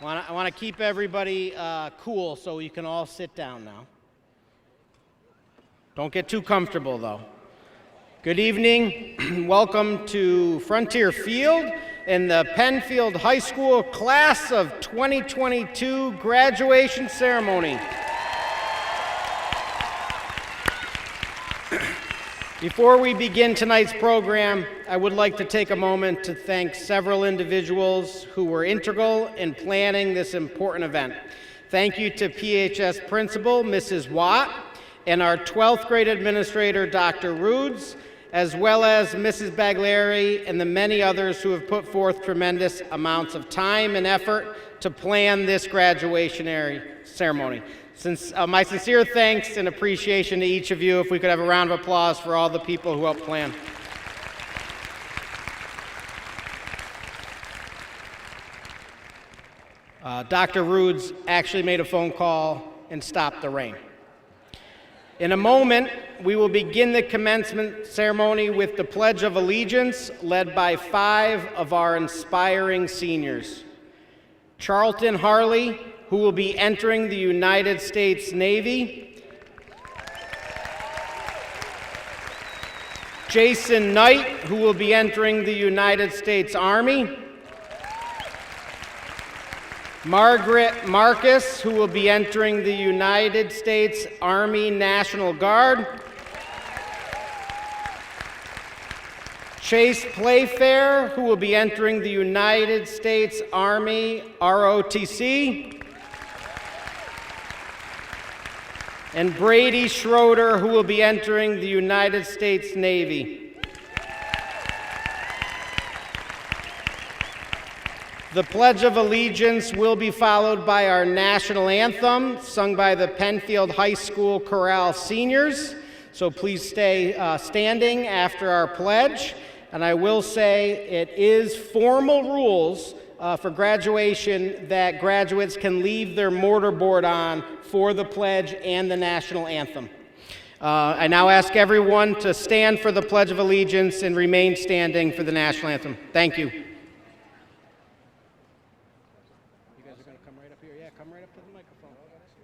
I want to keep everybody cool, so you can all sit down now. Don't get too comfortable, though. Good evening. Welcome to Frontier Field and the Penfield High School Class of 2022 graduation ceremony. Before we begin tonight's program, I would like to take a moment to thank several individuals who were integral in planning this important event. Thank you to PHS Principal, Mrs. Watt, and our 12th grade administrator, Dr. Roods, as well as Mrs. Baglieri and the many others who have put forth tremendous amounts of time and effort to plan this graduation ceremony. My sincere thanks and appreciation to each of you. If we could have a round of applause for all the people who helped plan. Dr. Roods actually made a phone call and stopped the rain. In a moment, we will begin the commencement ceremony with the Pledge of Allegiance, led by 5 of our inspiring seniors. Charlton Harley, who will be entering the United States Navy. Jason Knight, who will be entering the United States Army. Margaret Marcus, who will be entering the United States Army National Guard. Chase Playfair, who will be entering the United States Army ROTC. And Brady Schroeder, who will be entering the United States Navy. The Pledge of Allegiance will be followed by our national anthem, sung by the Penfield High School Chorale Seniors. So please stay standing after our pledge. And I will say it is formal rules for graduation that graduates can leave their mortarboard on for the pledge and the national anthem. I now ask everyone to stand for the Pledge of Allegiance and remain standing for the national anthem. Thank you. You guys are going to come right up here? Yeah, come right up to the microphone.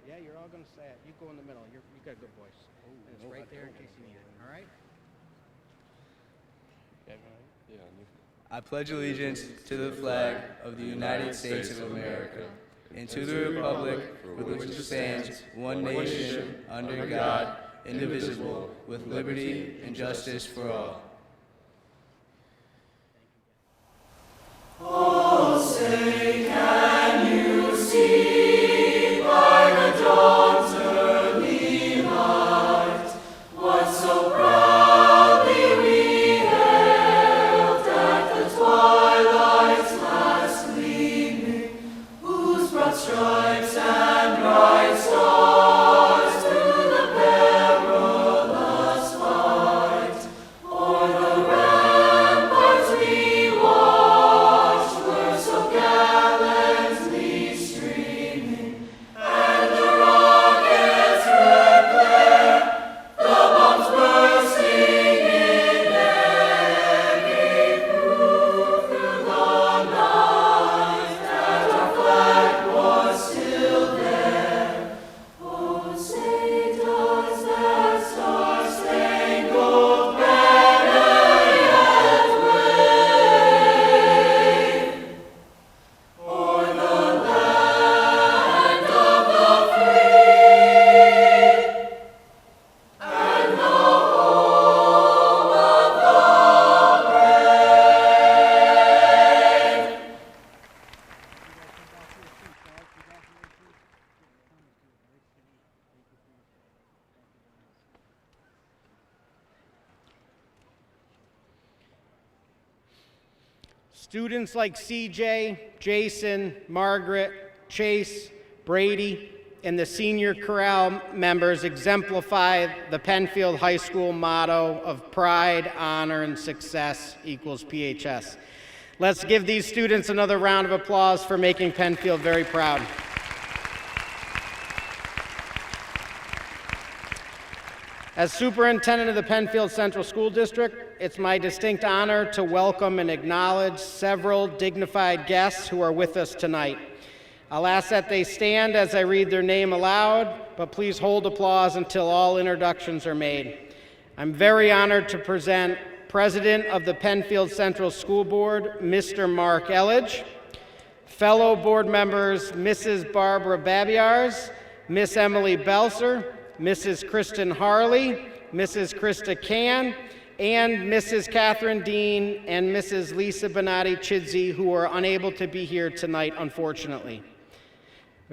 Yeah, you're all going to say it. You go in the middle. You've got a good voice. And it's right there in case you need it. All right? I pledge allegiance to the flag of the United States of America and to the republic for which it stands, one nation, under God, indivisible, with liberty and justice for all. Oh, say, can you see by the dawn's early light what so proudly we hailed at the twilight's last gleaming, whose broad stripes and bright stars through the perilous fight o'er the ramparts we watched were so gallantly streaming, and the rocket's red glare, the bombs bursting in air, gave proof through the night that our flag was still there. Oh, say does that star-spangled banner yet wave o'er the land of the free and the home of the brave? Students like CJ, Jason, Margaret, Chase, Brady, and the senior chorale members exemplify the Penfield High School motto of pride, honor, and success equals PHS. Let's give these students another round of applause for making Penfield very proud. As superintendent of the Penfield Central School District, it's my distinct honor to welcome and acknowledge several dignified guests who are with us tonight. I'll ask that they stand as I read their name aloud, but please hold applause until all introductions are made. I'm very honored to present President of the Penfield Central School Board, Mr. Mark Elledge, fellow board members, Mrs. Barbara Babiars, Miss Emily Belser, Mrs. Kristen Harley, Mrs. Krista Can, and Mrs. Catherine Dean and Mrs. Lisa Bonatti Chidsey, who are unable to be here tonight, unfortunately.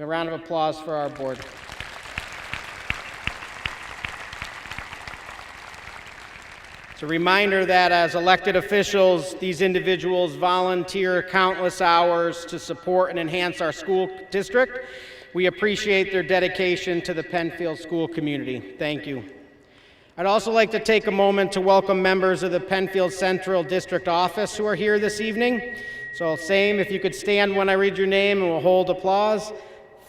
A round of applause for our board. It's a reminder that as elected officials, these individuals volunteer countless hours to support and enhance our school district. We appreciate their dedication to the Penfield school community. Thank you. I'd also like to take a moment to welcome members of the Penfield Central District Office who are here this evening. So same, if you could stand when I read your name and we'll hold applause.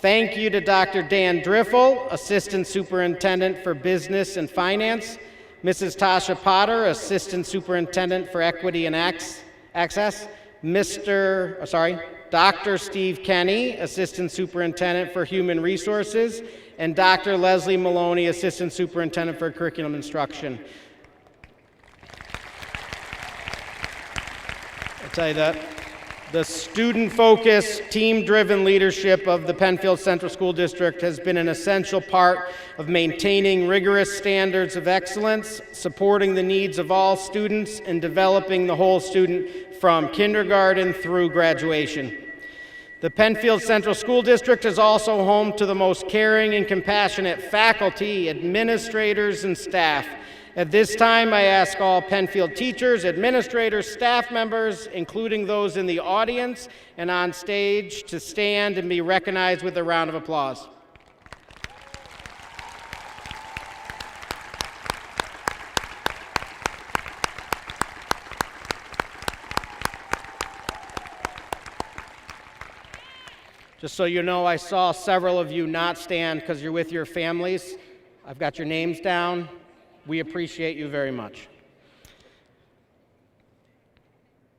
Thank you to Dr. Dan Driffel, Assistant Superintendent for Business and Finance, Mrs. Tasha Potter, Assistant Superintendent for Equity and Access, Dr. Steve Kenny, Assistant Superintendent for Human Resources, and Dr. Leslie Maloney, Assistant Superintendent for Curriculum Instruction. I'll tell you that the student-focused, team-driven leadership of the Penfield Central School District has been an essential part of maintaining rigorous standards of excellence, supporting the needs of all students, and developing the whole student from kindergarten through graduation. The Penfield Central School District is also home to the most caring and compassionate faculty, administrators, and staff. At this time, I ask all Penfield teachers, administrators, staff members, including those in the audience and on stage, to stand and be recognized with a round of applause. Just so you know, I saw several of you not stand because you're with your families. I've got your names down. We appreciate you very much.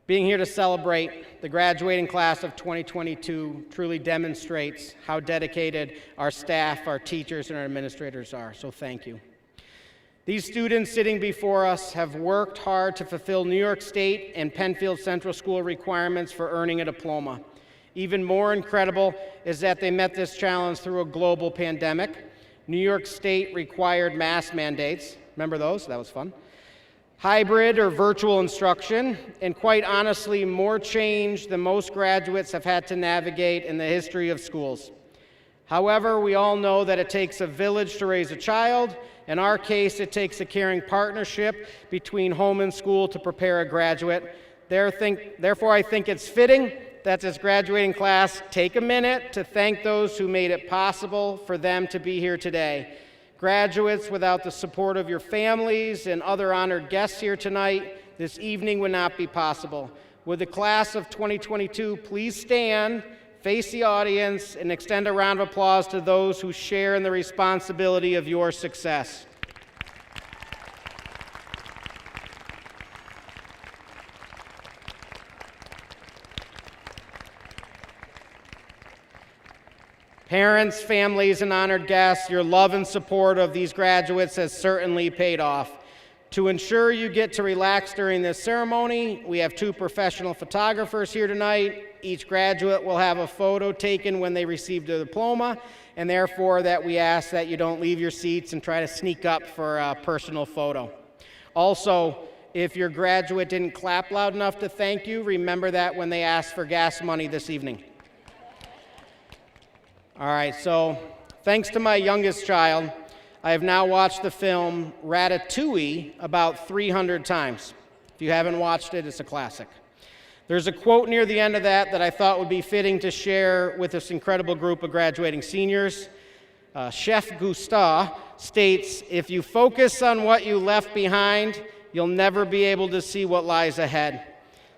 Being here to celebrate the graduating class of 2022 truly demonstrates how dedicated our staff, our teachers, and our administrators are, so thank you. These students sitting before us have worked hard to fulfill New York State and Penfield Central School requirements for earning a diploma. Even more incredible is that they met this challenge through a global pandemic. New York State required mask mandates. Remember those? That was fun. Hybrid or virtual instruction, and quite honestly, more change than most graduates have had to navigate in the history of schools. However, we all know that it takes a village to raise a child. In our case, it takes a caring partnership between home and school to prepare a graduate. Therefore, I think it's fitting that this graduating class take a minute to thank those who made it possible for them to be here today. Graduates, without the support of your families and other honored guests here tonight, this evening would not be possible. Would the class of 2022 please stand, face the audience, and extend a round of applause to those who share in the responsibility of your success. Parents, families, and honored guests, your love and support of these graduates has certainly paid off. To ensure you get to relax during this ceremony, we have 2 professional photographers here tonight. Each graduate will have a photo taken when they receive their diploma, and therefore that we ask that you don't leave your seats and try to sneak up for a personal photo. Also, if your graduate didn't clap loud enough to thank you, remember that when they ask for gas money this evening. All right, so thanks to my youngest child, I have now watched the film Ratatouille about 300 times. If you haven't watched it, it's a classic. There's a quote near the end of that I thought would be fitting to share with this incredible group of graduating seniors. Chef Gustav states, "If you focus on what you left behind, you'll never be able to see what lies ahead."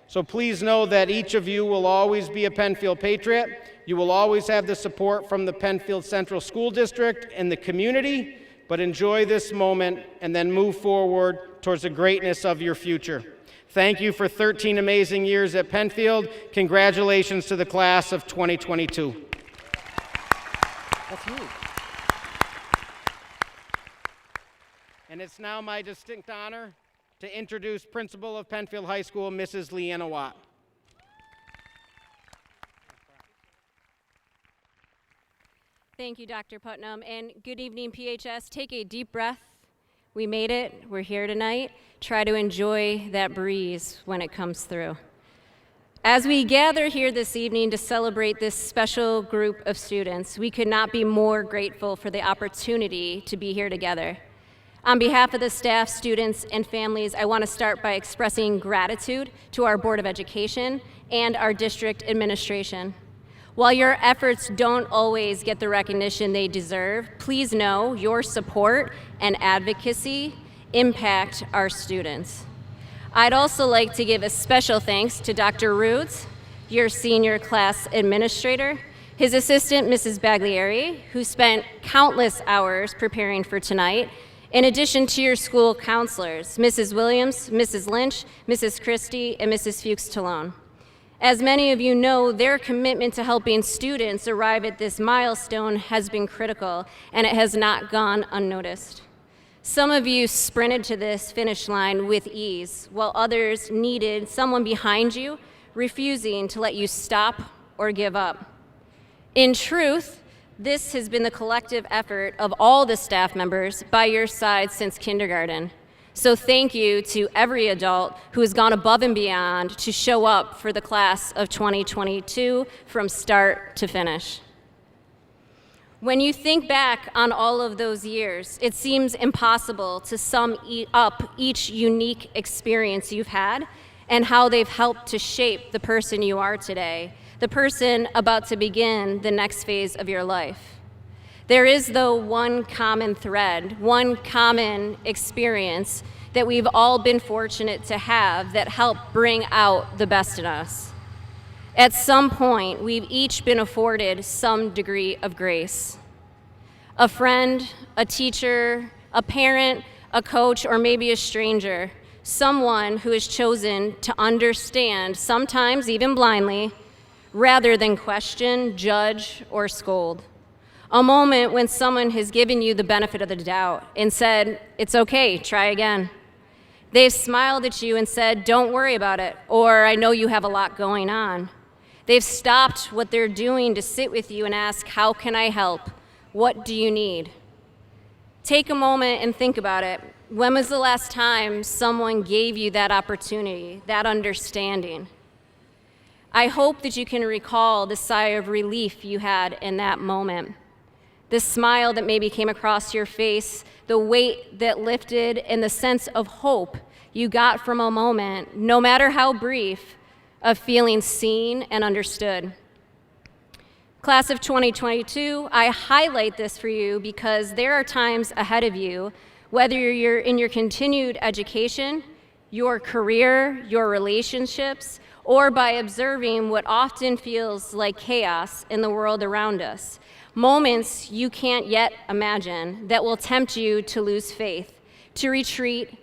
So please know that each of you will always be a Penfield patriot. You will always have the support from the Penfield Central School District and the community, but enjoy this moment and then move forward towards the greatness of your future. Thank you for 13 amazing years at Penfield. Congratulations to the class of 2022. That's huge. And it's now my distinct honor to introduce Principal of Penfield High School, Mrs. Leanna Watt. Thank you, Dr. Putnam, and good evening, PHS. Take a deep breath. We made it. We're here tonight. Try to enjoy that breeze when it comes through. As we gather here this evening to celebrate this special group of students, we could not be more grateful for the opportunity to be here together. On behalf of the staff, students, and families, I want to start by expressing gratitude to our Board of Education and our district administration. While your efforts don't always get the recognition they deserve, please know your support and advocacy impact our students. I'd also like to give a special thanks to Dr. Roods, your senior class administrator, his assistant, Mrs. Baglieri, who spent countless hours preparing for tonight, in addition to your school counselors, Mrs. Williams, Mrs. Lynch, Mrs. Christie, and Mrs. Fuchs-Talone. As many of you know, their commitment to helping students arrive at this milestone has been critical, and it has not gone unnoticed. Some of you sprinted to this finish line with ease, while others needed someone behind you, refusing to let you stop or give up. In truth, this has been the collective effort of all the staff members by your side since kindergarten. So thank you to every adult who has gone above and beyond to show up for the class of 2022 from start to finish. When you think back on all of those years, it seems impossible to sum up each unique experience you've had and how they've helped to shape the person you are today, the person about to begin the next phase of your life. There is, though, one common thread, one common experience that we've all been fortunate to have that helped bring out the best in us. At some point, we've each been afforded some degree of grace. A friend, a teacher, a parent, a coach, or maybe a stranger, someone who has chosen to understand, sometimes even blindly, rather than question, judge, or scold. A moment when someone has given you the benefit of the doubt and said, "It's okay, try again." They've smiled at you and said, "Don't worry about it," or "I know you have a lot going on." They've stopped what they're doing to sit with you and ask, "How can I help? What do you need?" Take a moment and think about it. When was the last time someone gave you that opportunity, that understanding? I hope that you can recall the sigh of relief you had in that moment. The smile that maybe came across your face, the weight that lifted, and the sense of hope you got from a moment, no matter how brief, of feeling seen and understood. Class of 2022, I highlight this for you because there are times ahead of you, whether you're in your continued education, your career, your relationships, or by observing what often feels like chaos in the world around us. Moments you can't yet imagine that will tempt you to lose faith, to retreat,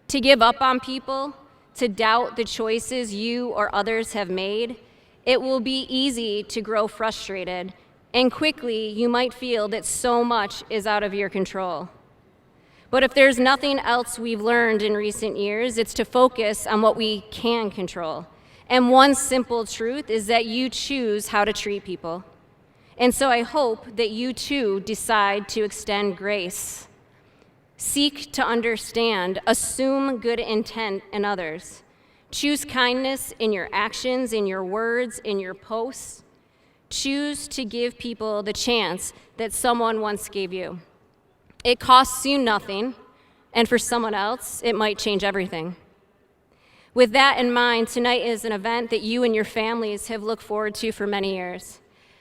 to give up on people, to doubt the choices you or others have made. It will be easy to grow frustrated, and quickly you might feel that so much is out of your control. But if there's nothing else we've learned in recent years, it's to focus on what we can control. And one simple truth is that you choose how to treat people. And so I hope that you too decide to extend grace. Seek to understand, assume good intent in others. Choose kindness in your actions, in your words, in your posts. Choose to give people the chance that someone once gave you. It costs you nothing, and for someone else, it might change everything. With that in mind, tonight is an event that you and your families have looked forward to for many years.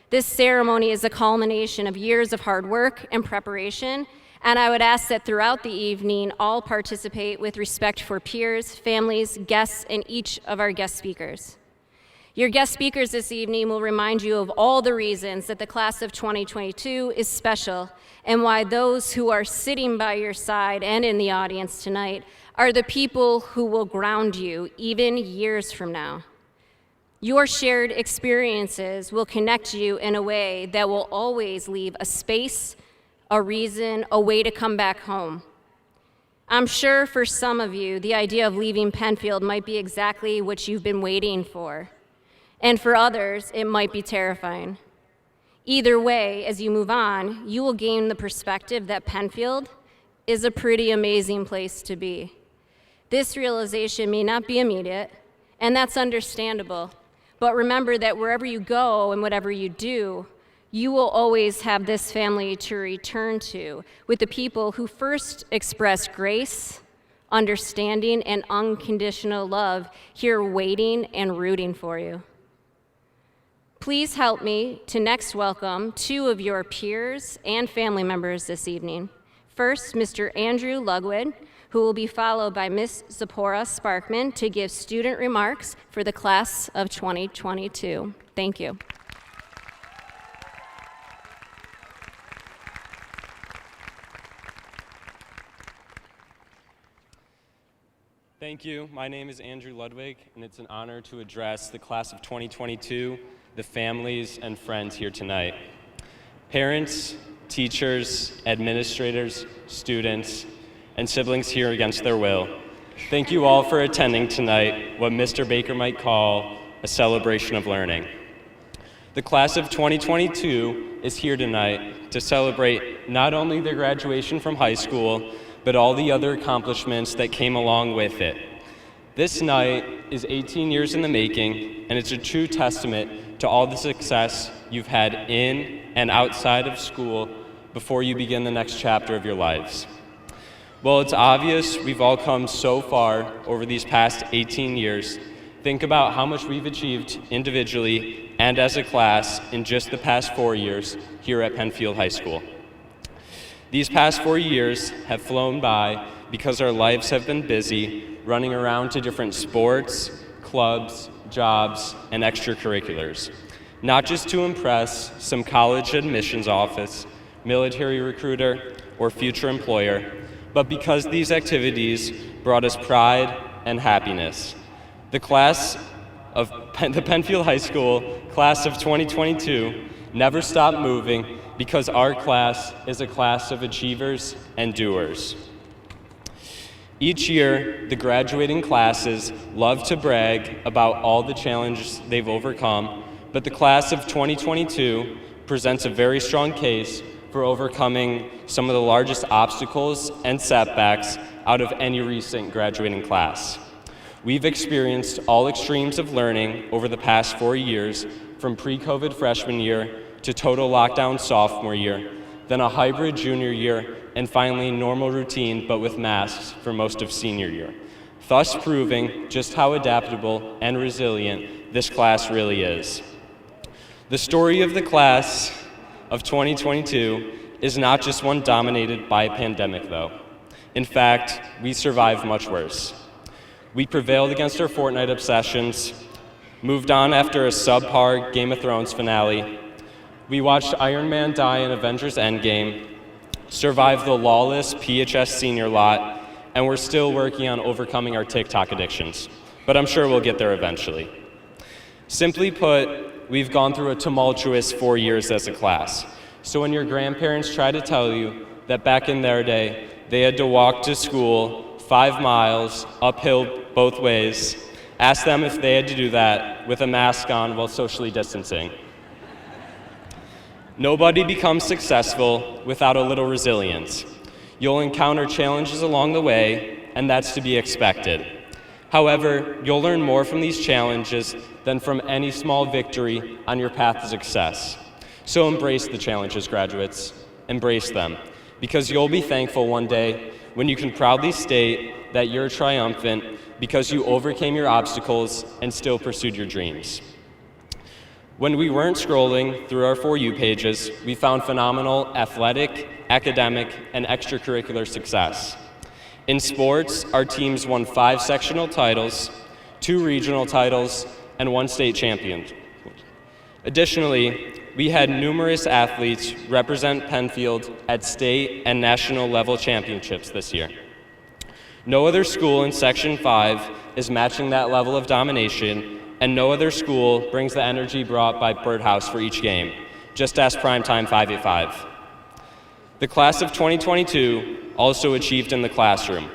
This ceremony is a culmination of years of hard work and preparation, and I would ask that throughout the evening, all participate with respect for peers, families, guests, and each of our guest speakers. Your guest speakers this evening will remind you of all the reasons that the class of 2022 is special and why those who are sitting by your side and in the audience tonight are the people who will ground you even years from now. Your shared experiences will connect you in a way that will always leave a space, a reason, a way to come back home. I'm sure for some of you, the idea of leaving Penfield might be exactly what you've been waiting for. And for others, it might be terrifying. Either way, as you move on, you will gain the perspective that Penfield is a pretty amazing place to be. This realization may not be immediate, and that's understandable. But remember that wherever you go and whatever you do, you will always have this family to return to with the people who first express grace, understanding, and unconditional love here waiting and rooting for you. Please help me to next welcome two of your peers and family members this evening. First, Mr. Andrew Lugwood, who will be followed by Ms. Zipporah Sparkman to give student remarks for the class of 2022. Thank you. Thank you. My name is Andrew Ludwig, and it's an honor to address the class of 2022, the families and friends here tonight. Parents, teachers, administrators, students, and siblings here against their will, thank you all for attending tonight, what Mr. Baker might call a celebration of learning. The class of 2022 is here tonight to celebrate not only their graduation from high school, but all the other accomplishments that came along with it. This night is 18 years in the making, and it's a true testament to all the success you've had in and outside of school before you begin the next chapter of your lives. Well, it's obvious we've all come so far over these past 18 years. Think about how much we've achieved individually and as a class in just the past 4 years here at Penfield High School. These past 4 years have flown by because our lives have been busy running around to different sports, clubs, jobs, and extracurriculars. Not just to impress some college admissions office, military recruiter, or future employer, but because these activities brought us pride and happiness. The class of the Penfield High School class of 2022 never stopped moving because our class is a class of achievers and doers. Each year, the graduating classes love to brag about all the challenges they've overcome, but the class of 2022 presents a very strong case for overcoming some of the largest obstacles and setbacks out of any recent graduating class. We've experienced all extremes of learning over the past 4 years, from pre-COVID freshman year to total lockdown sophomore year, then a hybrid junior year, and finally normal routine but with masks for most of senior year, thus proving just how adaptable and resilient this class really is. The story of the class of 2022 is not just one dominated by a pandemic, though. In fact, we survived much worse. We prevailed against our Fortnite obsessions, moved on after a subpar Game of Thrones finale. We watched Iron Man die in Avengers Endgame, survived the lawless PHS senior lot, and we're still working on overcoming our TikTok addictions. But I'm sure we'll get there eventually. Simply put, we've gone through a tumultuous 4 years as a class. So when your grandparents try to tell you that back in their day, they had to walk to school 5 miles uphill both ways, ask them if they had to do that with a mask on while socially distancing. Nobody becomes successful without a little resilience. You'll encounter challenges along the way, and that's to be expected. However, you'll learn more from these challenges than from any small victory on your path to success. So embrace the challenges, graduates. Embrace them, because you'll be thankful one day when you can proudly state that you're triumphant because you overcame your obstacles and still pursued your dreams. When we weren't scrolling through our For You pages, we found phenomenal athletic, academic, and extracurricular success. In sports, our teams won 5 sectional titles, 2 regional titles, and 1 state champion. Additionally, we had numerous athletes represent Penfield at state and national level championships this year. No other school in Section 5 is matching that level of domination, and no other school brings the energy brought by Birdhouse for each game. Just ask Primetime 585. The class of 2022 also achieved in the classroom.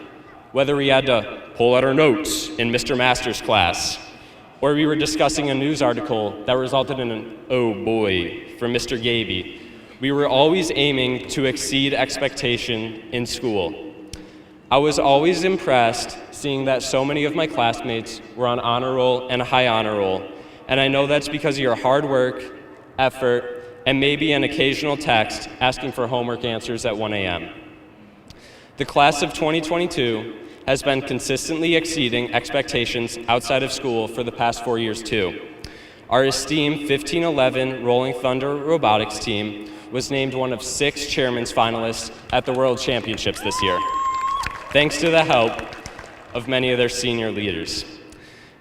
Whether we had to pull out our notes in Mr. Master's class, or we were discussing a news article that resulted in an "oh boy" from Mr. Gaby, we were always aiming to exceed expectation in school. I was always impressed seeing that so many of my classmates were on honor roll and a high honor roll, and I know that's because of your hard work, effort, and maybe an occasional text asking for homework answers at 1 a.m. The class of 2022 has been consistently exceeding expectations outside of school for the past 4 years too. Our esteemed 1511 Rolling Thunder robotics team was named one of 6 chairman's finalists at the World Championships this year, thanks to the help of many of their senior leaders.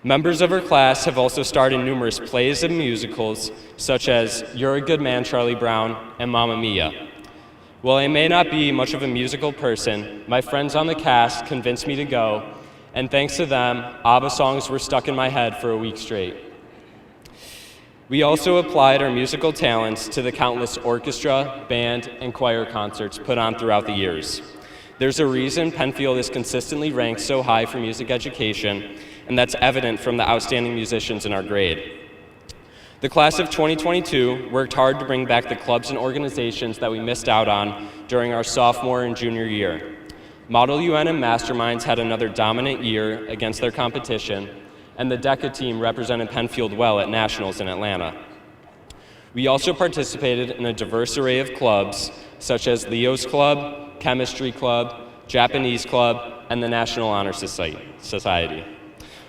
Members of our class have also starred in numerous plays and musicals, such as You're a Good Man, Charlie Brown, and Mamma Mia. While I may not be much of a musical person, my friends on the cast convinced me to go, and thanks to them, ABBA songs were stuck in my head for a week straight. We also applied our musical talents to the countless orchestra, band, and choir concerts put on throughout the years. There's a reason Penfield is consistently ranked so high for music education, and that's evident from the outstanding musicians in our grade. The class of 2022 worked hard to bring back the clubs and organizations that we missed out on during our sophomore and junior year. Model UN and Masterminds had another dominant year against their competition, and the DECA team represented Penfield well at Nationals in Atlanta. We also participated in a diverse array of clubs, such as Leo's Club, Chemistry Club, Japanese Club, and the National Honor Society.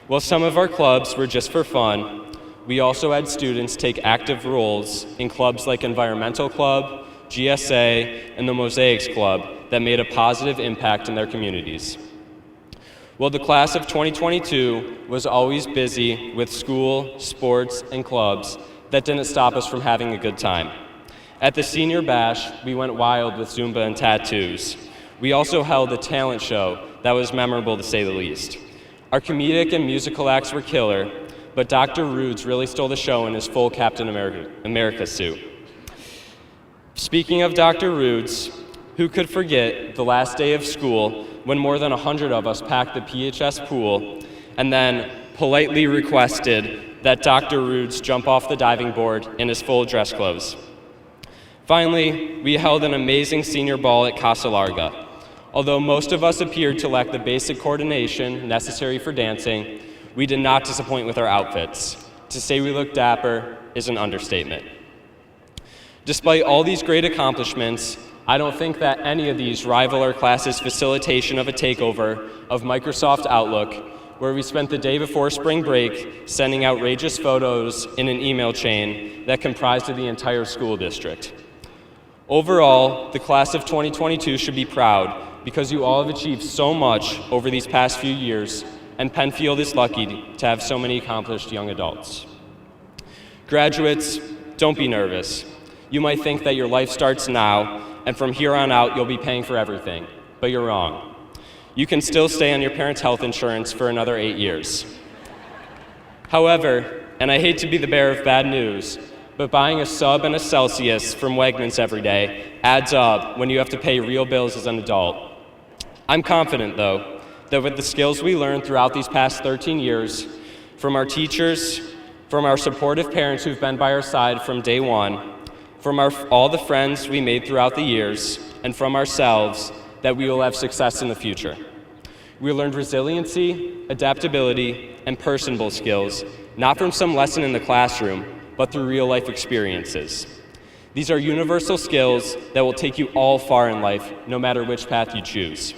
While some of our clubs were just for fun, we also had students take active roles in clubs like Environmental Club, GSA, and the Mosaics Club that made a positive impact in their communities. While the class of 2022 was always busy with school, sports, and clubs, that didn't stop us from having a good time. At the senior bash, we went wild with Zumba and tattoos. We also held a talent show that was memorable to say the least. Our comedic and musical acts were killer, but Dr. Rudes really stole the show in his full Captain America suit. Speaking of Dr. Rudes, who could forget the last day of school when more than 100 of us packed the PHS pool and then politely requested that Dr. Rudes jump off the diving board in his full dress clothes. Finally, we held an amazing senior ball at Casa Larga. Although most of us appeared to lack the basic coordination necessary for dancing, we did not disappoint with our outfits. To say we looked dapper is an understatement. Despite all these great accomplishments, I don't think that any of these rival our class's facilitation of a takeover of Microsoft Outlook, where we spent the day before spring break sending outrageous photos in an email chain that comprised of the entire school district. Overall, the class of 2022 should be proud because you all have achieved so much over these past few years, and Penfield is lucky to have so many accomplished young adults. Graduates, don't be nervous. You might think that your life starts now, and from here on out you'll be paying for everything, but you're wrong. You can still stay on your parents' health insurance for another 8 years. However, and I hate to be the bearer of bad news, but buying a sub and a Celsius from Wegmans every day adds up when you have to pay real bills as an adult. I'm confident, though, that with the skills we learned throughout these past 13 years, from our teachers, from our supportive parents who've been by our side from day one, from all the friends we made throughout the years, and from ourselves, that we will have success in the future. We learned resiliency, adaptability, and personable skills, not from some lesson in the classroom, but through real-life experiences. These are universal skills that will take you all far in life, no matter which path you choose.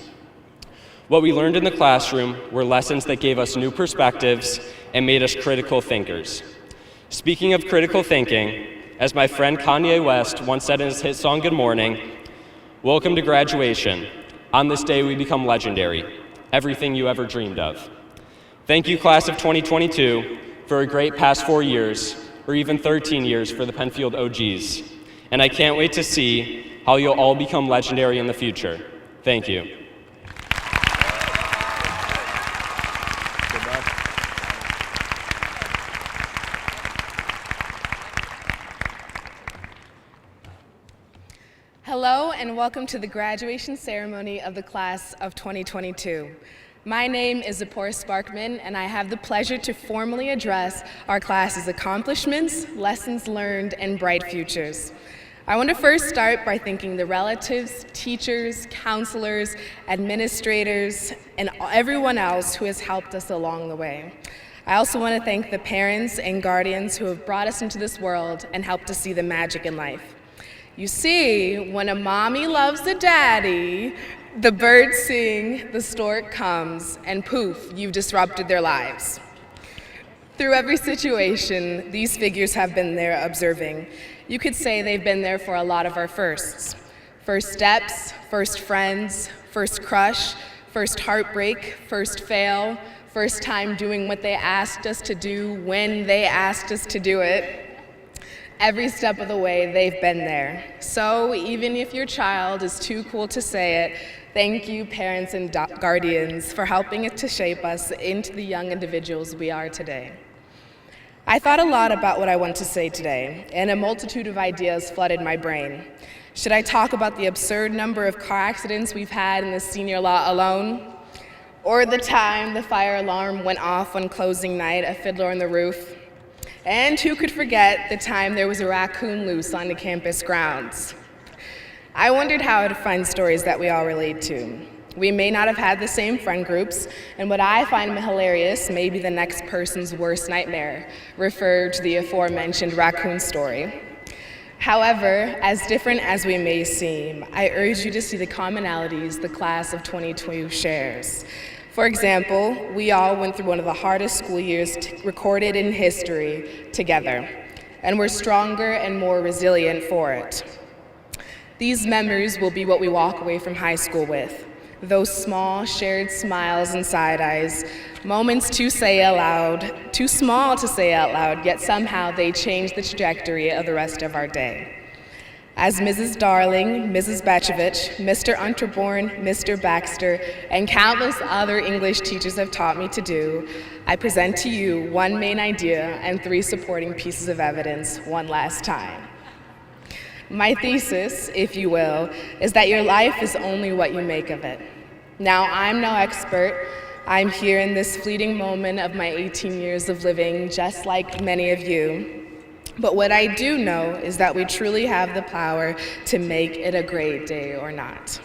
What we learned in the classroom were lessons that gave us new perspectives and made us critical thinkers. Speaking of critical thinking, as my friend Kanye West once said in his hit song, Good Morning, welcome to graduation. On this day, we become legendary. Everything you ever dreamed of. Thank you, class of 2022, for a great past 4 years, or even 13 years for the Penfield OGs. And I can't wait to see how you'll all become legendary in the future. Thank you. and welcome to the graduation ceremony of the class of 2022. My name is Zipporah Sparkman, and I have the pleasure to formally address our class's accomplishments, lessons learned, and bright futures. I want to first start by thanking the relatives, teachers, counselors, administrators, and everyone else who has helped us along the way. I also want to thank the parents and guardians who have brought us into this world and helped us see the magic in life. You see, when a mommy loves a daddy, the birds sing, the stork comes, and poof, you've disrupted their lives. Through every situation, these figures have been there observing. You could say they've been there for a lot of our firsts. First steps, first friends, first crush, first heartbreak, first fail, first time doing what they asked us to do when they asked us to do it. Every step of the way, they've been there. So even if your child is too cool to say it, thank you, parents and guardians, for helping it to shape us into the young individuals we are today. I thought a lot about what I want to say today, and a multitude of ideas flooded my brain. Should I talk about the absurd number of car accidents we've had in the senior lot alone? Or the time the fire alarm went off on closing night at Fiddler on the Roof? And who could forget the time there was a raccoon loose on the campus grounds? I wondered how to find stories that we all relate to. We may not have had the same friend groups, and what I find hilarious may be the next person's worst nightmare, referred to the aforementioned raccoon story. However, as different as we may seem, I urge you to see the commonalities the class of 22 shares. For example, we all went through one of the hardest school years recorded in history together, and we're stronger and more resilient for it. These memories will be what we walk away from high school with. Those small shared smiles and side eyes, moments to say aloud, too small to say out loud, yet somehow they change the trajectory of the rest of our day. As Mrs. Darling, Mrs. Bachovich, Mr. Unterborn, Mr. Baxter, and countless other English teachers have taught me to do, I present to you one main idea and 3 supporting pieces of evidence one last time. My thesis, if you will, is that your life is only what you make of it. Now, I'm no expert. I'm here in this fleeting moment of my 18 years of living, just like many of you. But what I do know is that we truly have the power to make it a great day or not.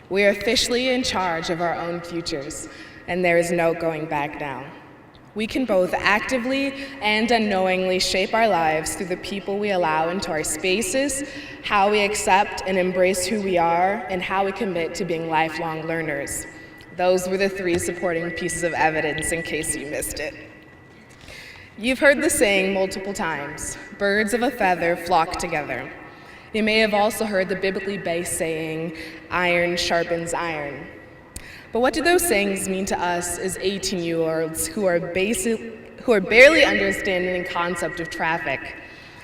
We are officially in charge of our own futures, and there is no going back now. We can both actively and unknowingly shape our lives through the people we allow into our spaces, how we accept and embrace who we are, and how we commit to being lifelong learners. Those were the 3 supporting pieces of evidence in case you missed it. You've heard the saying multiple times, birds of a feather flock together. You may have also heard the biblically based saying, iron sharpens iron. But what do those sayings mean to us as 18-year-olds who are barely understanding the concept of traffic?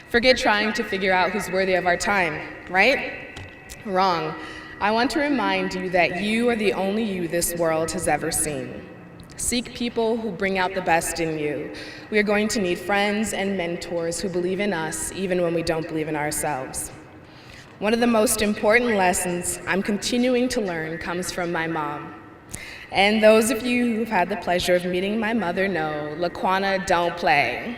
Forget trying to figure out who's worthy of our time, right? Wrong. I want to remind you that you are the only you this world has ever seen. Seek people who bring out the best in you. We are going to need friends and mentors who believe in us even when we don't believe in ourselves. One of the most important lessons I'm continuing to learn comes from my mom. And those of you who've had the pleasure of meeting my mother know, Laquana don't play.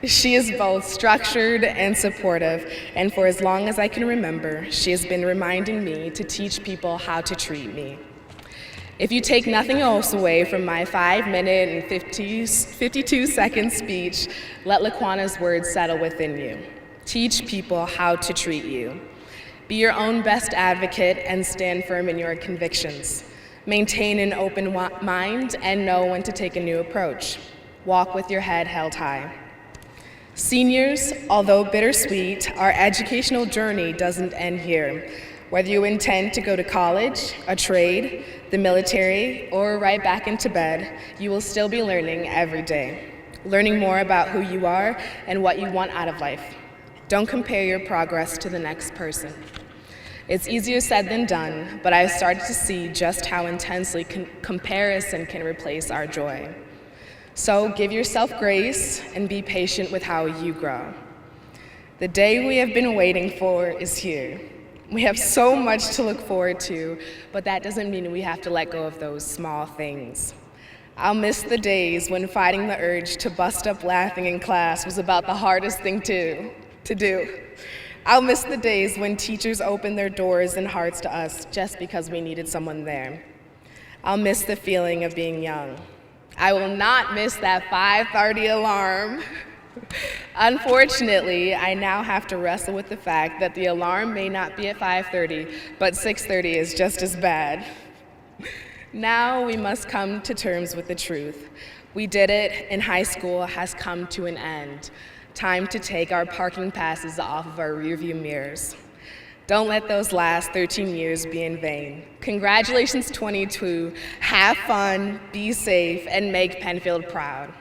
She is both structured and supportive, and for as long as I can remember, she has been reminding me to teach people how to treat me. If you take nothing else away from my 5-minute and 52-second speech, let Laquana's words settle within you. Teach people how to treat you. Be your own best advocate and stand firm in your convictions. Maintain an open mind and know when to take a new approach. Walk with your head held high. Seniors, although bittersweet, our educational journey doesn't end here. Whether you intend to go to college, a trade, the military, or right back into bed, you will still be learning every day. Learning more about who you are and what you want out of life. Don't compare your progress to the next person. It's easier said than done, but I've started to see just how intensely comparison can replace our joy. So give yourself grace and be patient with how you grow. The day we have been waiting for is here. We have so much to look forward to, but that doesn't mean we have to let go of those small things. I'll miss the days when fighting the urge to bust up laughing in class was about the hardest thing to do. I'll miss the days when teachers opened their doors and hearts to us just because we needed someone there. I'll miss the feeling of being young. I will not miss that 5:30 alarm. Unfortunately, I now have to wrestle with the fact that the alarm may not be at 5:30, but 6:30 is just as bad. Now we must come to terms with the truth. We did it, and high school has come to an end. Time to take our parking passes off of our rearview mirrors. Don't let those last 13 years be in vain. Congratulations, 22. Have fun, be safe, and make Penfield proud.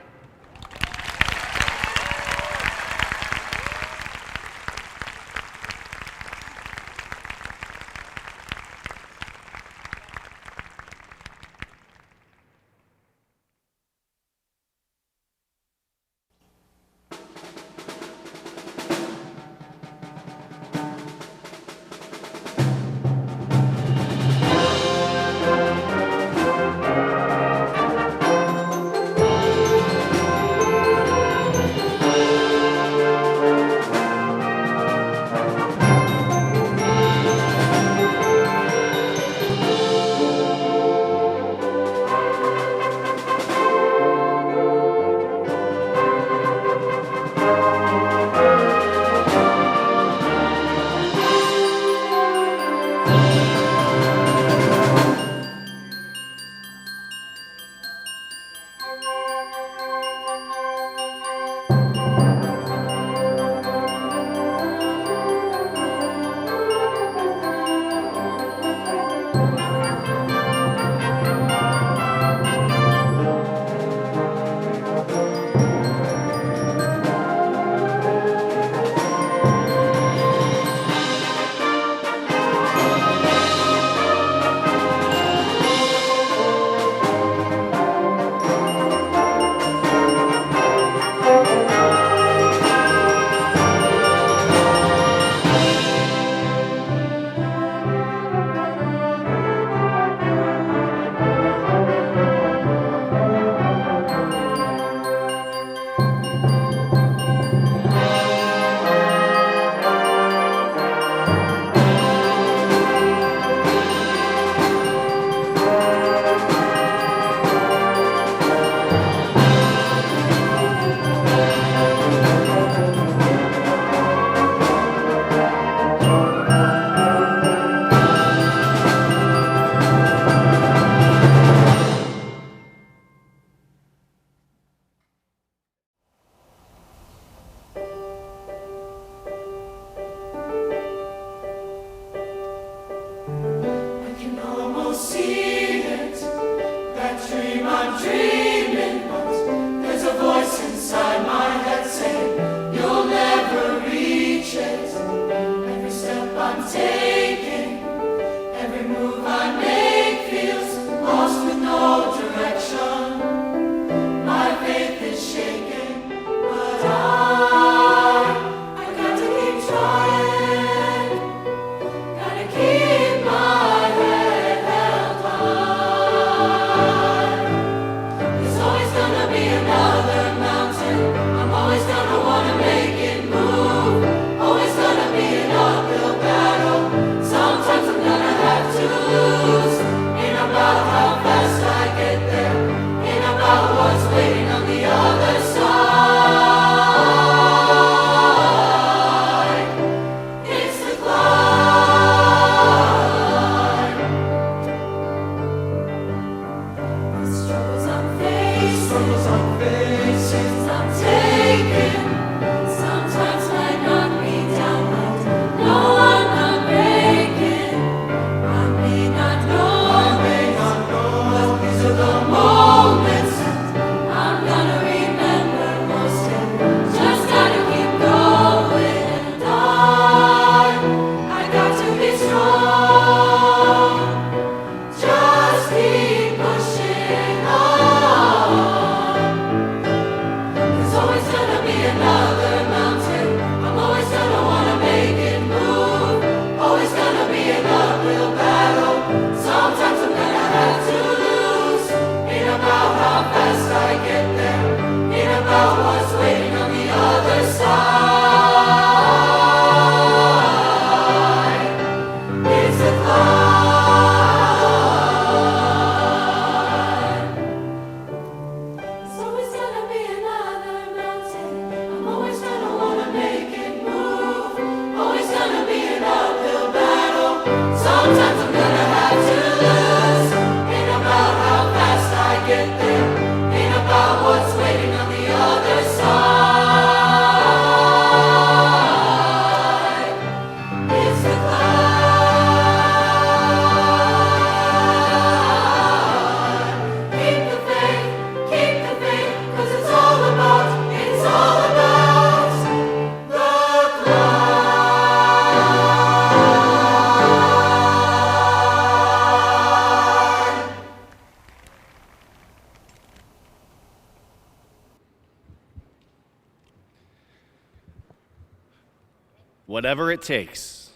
whatever it takes.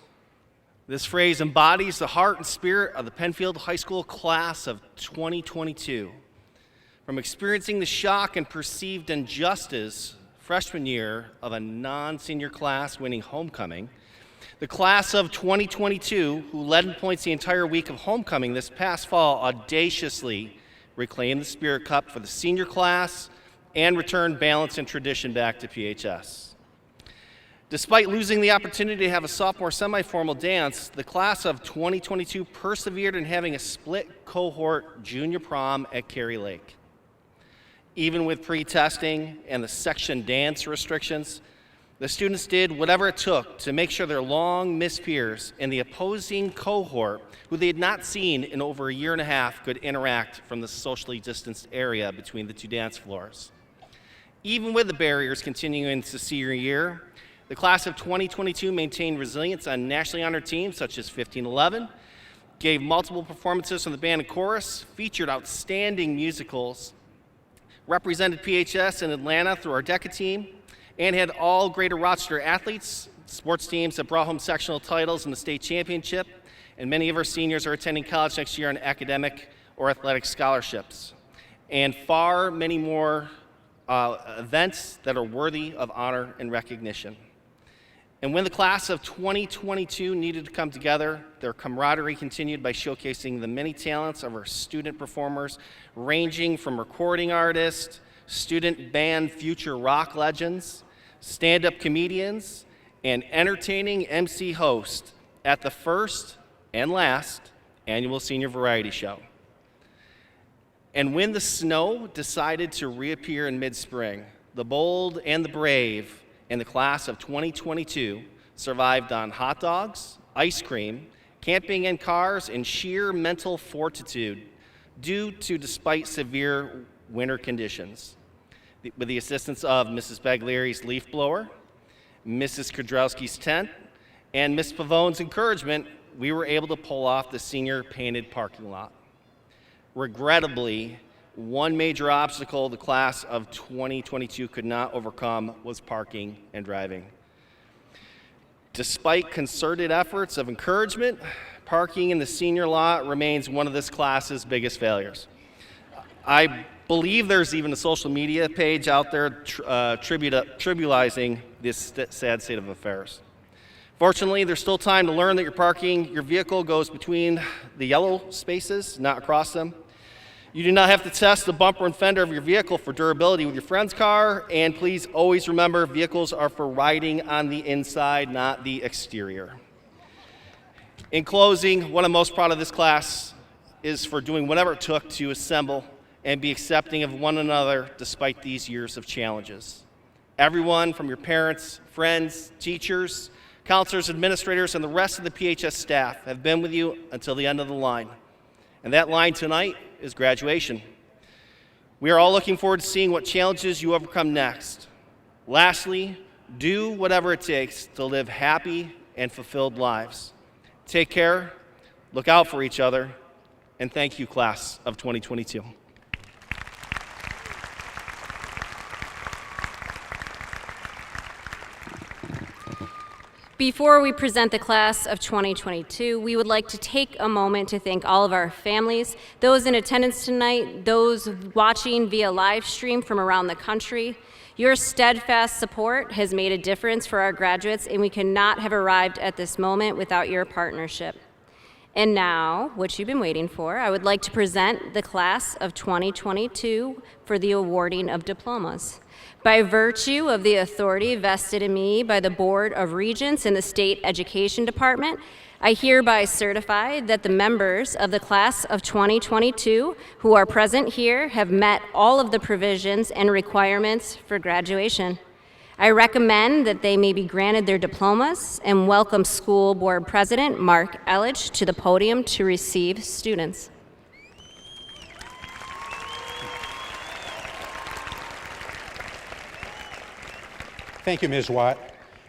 This phrase embodies the heart and spirit of the Penfield High School class of 2022. From experiencing the shock and perceived injustice freshman year of a non-senior class winning homecoming, the class of 2022, who led in points the entire week of homecoming this past fall, audaciously reclaimed the Spirit Cup for the senior class and returned balance and tradition back to PHS. Despite losing the opportunity to have a sophomore semi-formal dance, the class of 2022 persevered in having a split cohort junior prom at Cary Lake. Even with pre-testing and the section dance restrictions, the students did whatever it took to make sure their long-missed peers in the opposing cohort, who they had not seen in over a year and a half, could interact from the socially distanced area between the two dance floors. Even with the barriers continuing into senior year, the class of 2022 maintained resilience on nationally honored teams such as 1511, gave multiple performances from the band and chorus, featured outstanding musicals, represented PHS in Atlanta through our DECA team, and had all Greater Rochester athletes, sports teams that brought home sectional titles in the state championship, and many of our seniors are attending college next year on academic or athletic scholarships, and far many more events that are worthy of honor and recognition. And when the class of 2022 needed to come together, their camaraderie continued by showcasing the many talents of our student performers, ranging from recording artists, student band future rock legends, stand-up comedians, and entertaining MC host at the first and last annual Senior Variety Show. And when the snow decided to reappear in mid-spring, the bold and the brave in the class of 2022 survived on hot dogs, ice cream, camping in cars, and sheer mental fortitude despite severe winter conditions. With the assistance of Mrs. Baglieri's leaf blower, Mrs. Kudrowski's tent, and Ms. Pavone's encouragement, we were able to pull off the senior painted parking lot. Regrettably, one major obstacle the class of 2022 could not overcome was parking and driving. Despite concerted efforts of encouragement, parking in the senior lot remains one of this class's biggest failures. I believe there's even a social media page out there trivializing this sad state of affairs. Fortunately, there's still time to learn that your vehicle goes between the yellow spaces, not across them. You do not have to test the bumper and fender of your vehicle for durability with your friend's car, and please always remember vehicles are for riding on the inside, not the exterior. In closing, what I'm most proud of this class is for doing whatever it took to assemble and be accepting of one another despite these years of challenges. Everyone from your parents, friends, teachers, counselors, administrators, and the rest of the PHS staff have been with you until the end of the line. And that line tonight is graduation. We are all looking forward to seeing what challenges you overcome next. Lastly, do whatever it takes to live happy and fulfilled lives. Take care, look out for each other, and thank you, class of 2022. Before we present the class of 2022, we would like to take a moment to thank all of our families, those in attendance tonight, those watching via live stream from around the country. Your steadfast support has made a difference for our graduates, and we could not have arrived at this moment without your partnership. And now, what you've been waiting for, I would like to present the class of 2022 for the awarding of diplomas. By virtue of the authority vested in me by the Board of Regents in the State Education Department, I hereby certify that the members of the class of 2022 who are present here have met all of the provisions and requirements for graduation. I recommend that they may be granted their diplomas and welcome School Board President Mark Elledge to the podium to receive students. Thank you, Ms. Watt.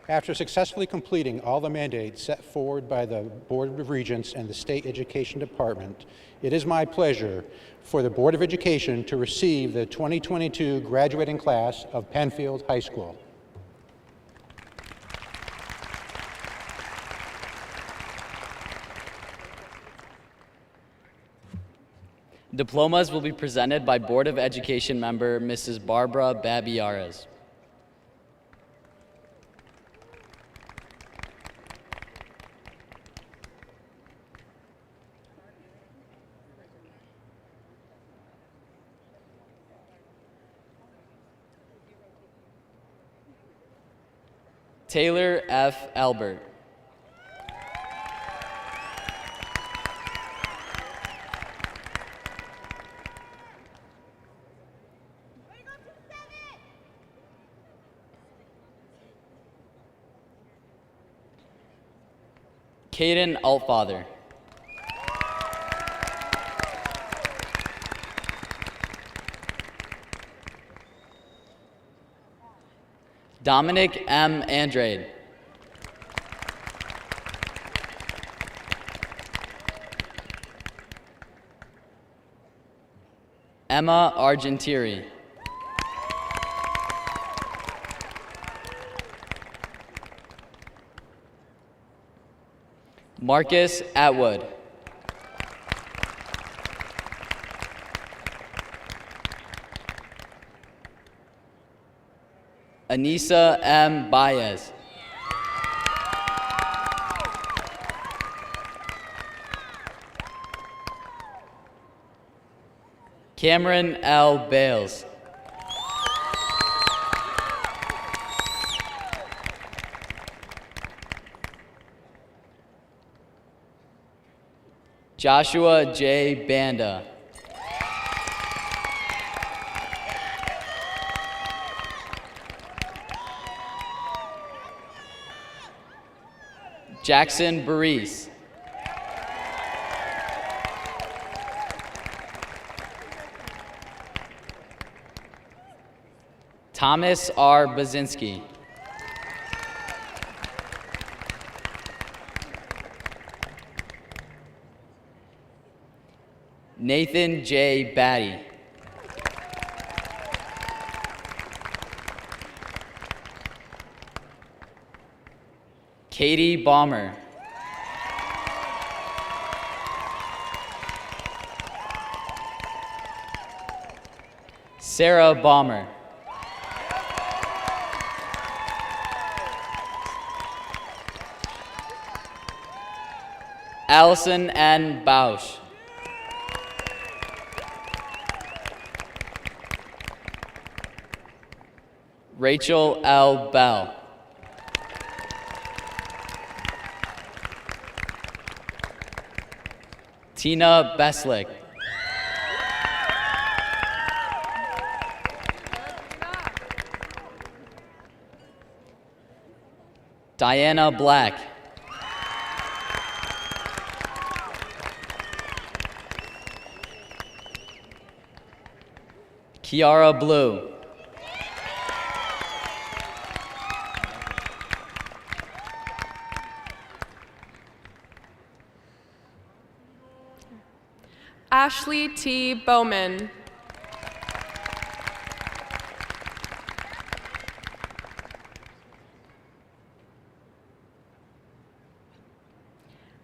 After successfully completing all the mandates set forward by the Board of Regents and the State Education Department, it is my pleasure for the Board of Education to receive the 2022 graduating class of Penfield High School. Diplomas will be presented by Board of Education member Mrs. Barbara Babiares. Taylor F. Albert. Caden Altfather. Dominic M. Andrade. Emma Argentieri. Marcus Atwood. Anissa M. Baez. Cameron L. Bales. Joshua J. Banda. Jackson Baris. Thomas R. Bazinski. Nathan J. Batty. Katie Balmer. Sarah Balmer. Allison N. Bausch. Rachel L. Bell. Tina Beslick. Diana Black. Kiara Blue. Ashley T. Bowman.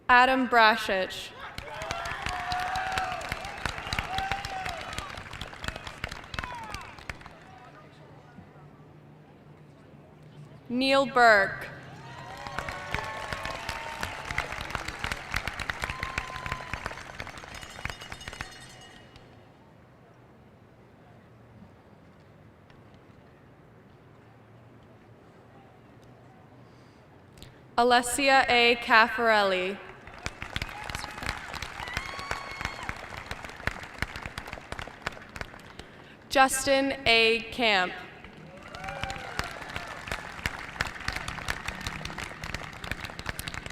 Adam Brashich. Neil Burke. Alessia A. Caffarelli. Justin A. Camp.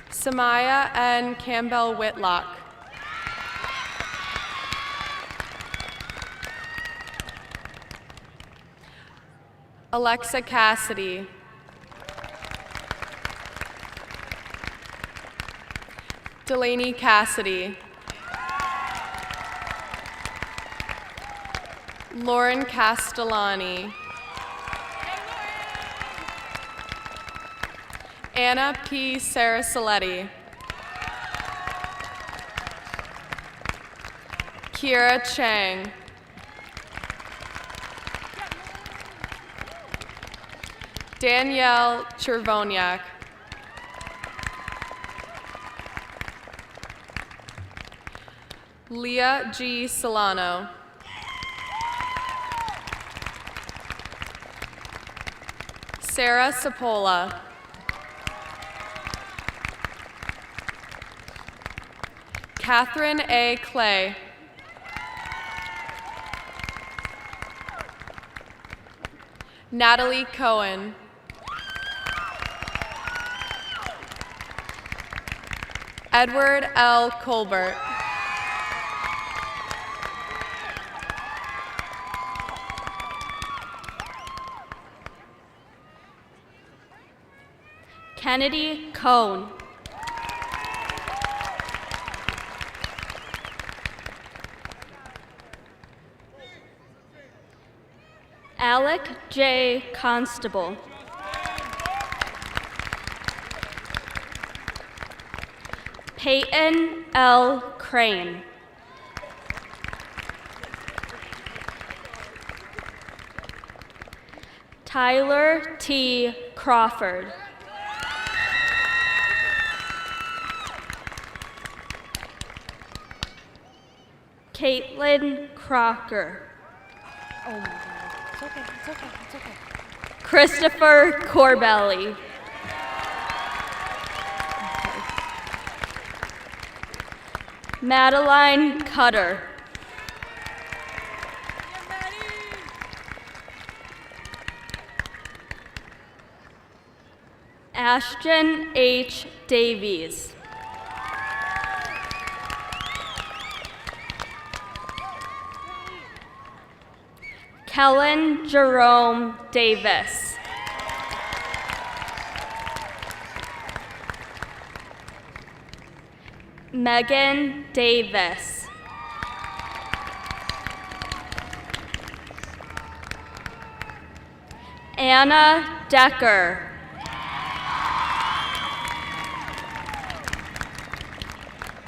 Samaya N. Campbell Whitlock. Alexa Cassidy. Delaney Cassidy. Lauren Castellani. Anna P. Sarasoletti. Kira Chang. Danielle Chervoniak. Leah G. Solano. Sarah Sapola. Catherine A. Clay. Natalie Cohen. Edward L. Colbert. Kennedy Cohn. Alec J. Constable. Peyton L. Crane. Tyler T. Crawford. Caitlin Crocker. Oh my God. It's okay, it's okay, it's okay. Christopher Corbelli. Madeline Cutter. Ashton H. Davies. Kellen Jerome Davis. Megan Davis. Anna Decker.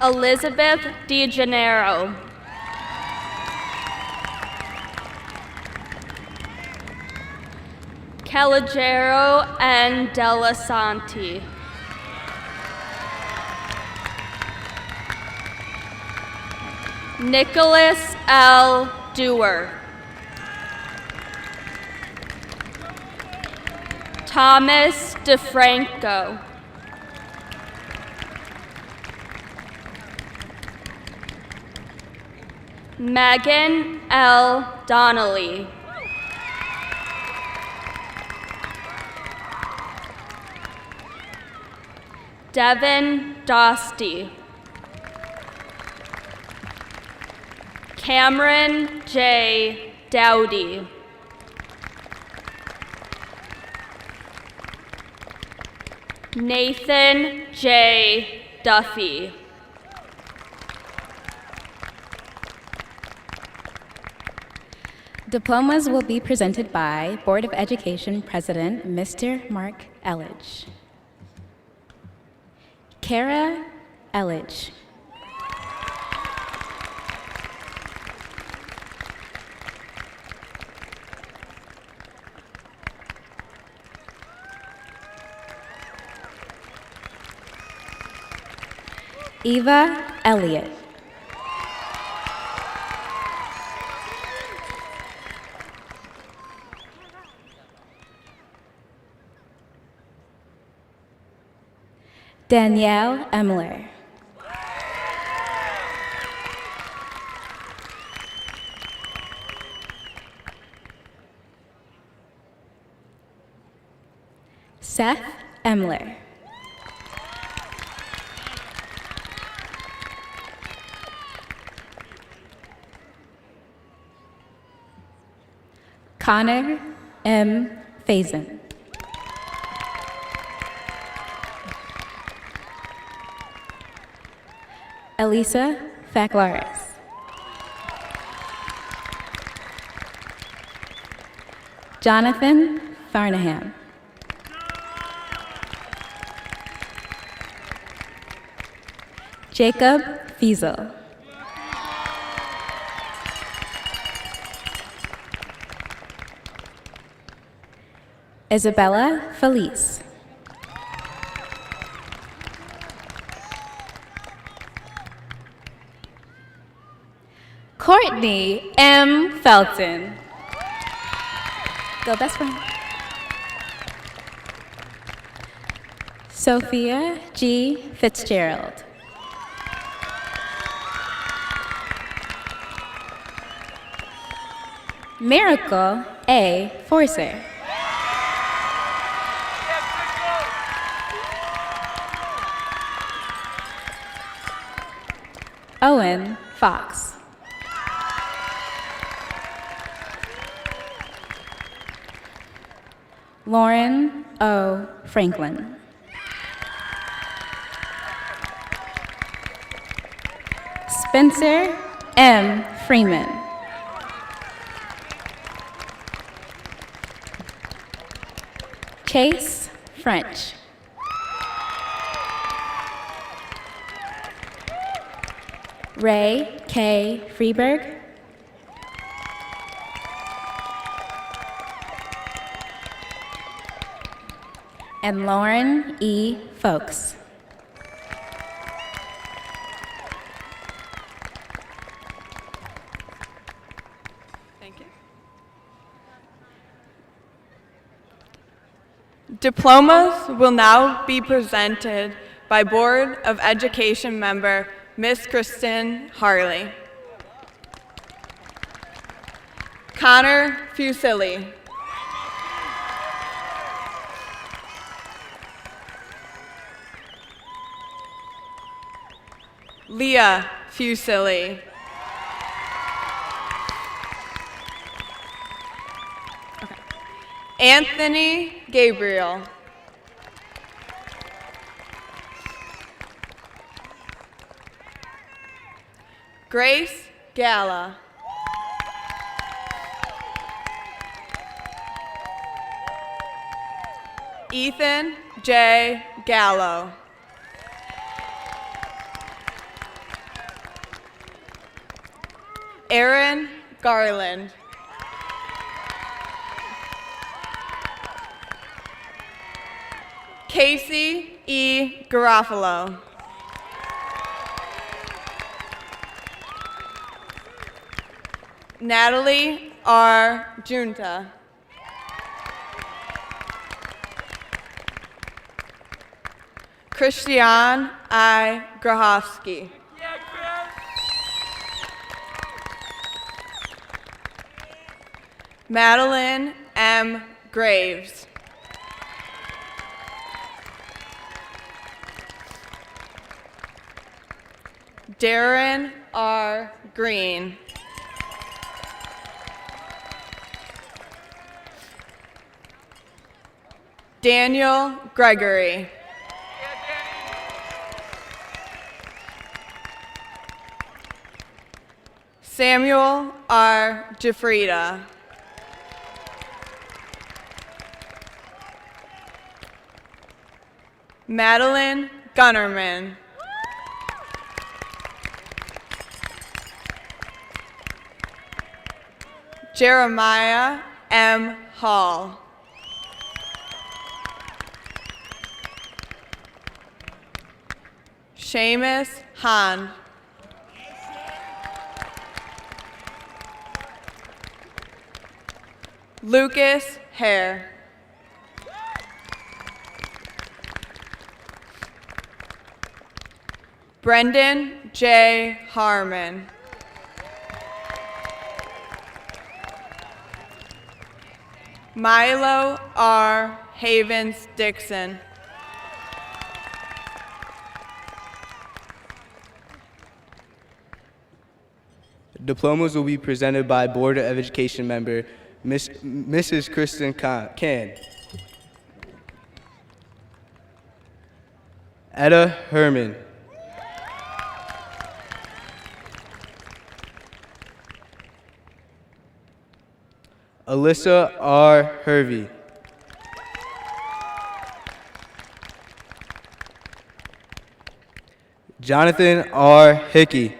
Elizabeth DeGennaro. Calogero and Delasanti. Nicholas L. Dewar. Thomas DeFranco. Megan L. Donnelly. Devin Dosty. Cameron J. Dowdy. Nathan J. Duffy. Diplomas will be presented by Board of Education President Mr. Mark Elledge. Kara Elledge. Eva Elliott. Danielle Emler. Seth Emler. Connor M. Faison. Elisa Faclares. Jonathan Farnham. Jacob Fiesel. Isabella Felice. Courtney M. Felton. Go best friend. Sophia G. Fitzgerald. Miracle A. Forcer. Owen Fox. Lauren O. Franklin. Spencer M. Freeman. Chase French. Ray K. Freeberg. And Lauren E. Folks. Thank you. Diplomas will now be presented by Board of Education member Miss Kristen Harley. Connor Fusilli. Leah Fusilli. Okay. Anthony Gabriel. Grace Gala. Ethan J. Gallo. Aaron Garland. Casey E. Garofalo. Natalie R. Junta. Christian I. Grahowski. Madeline M. Graves. Darren R. Green. Daniel Gregory. Samuel R. Jafrida. Madeline Gunnerman. Jeremiah M. Hall. Seamus Hahn. Lucas Hare. Brendan J. Harmon. Milo R. Havens Dixon. Diplomas will be presented by Board of Education member Mrs. Kristen Can. Etta Herman. Alyssa R. Hervey. Jonathan R. Hickey.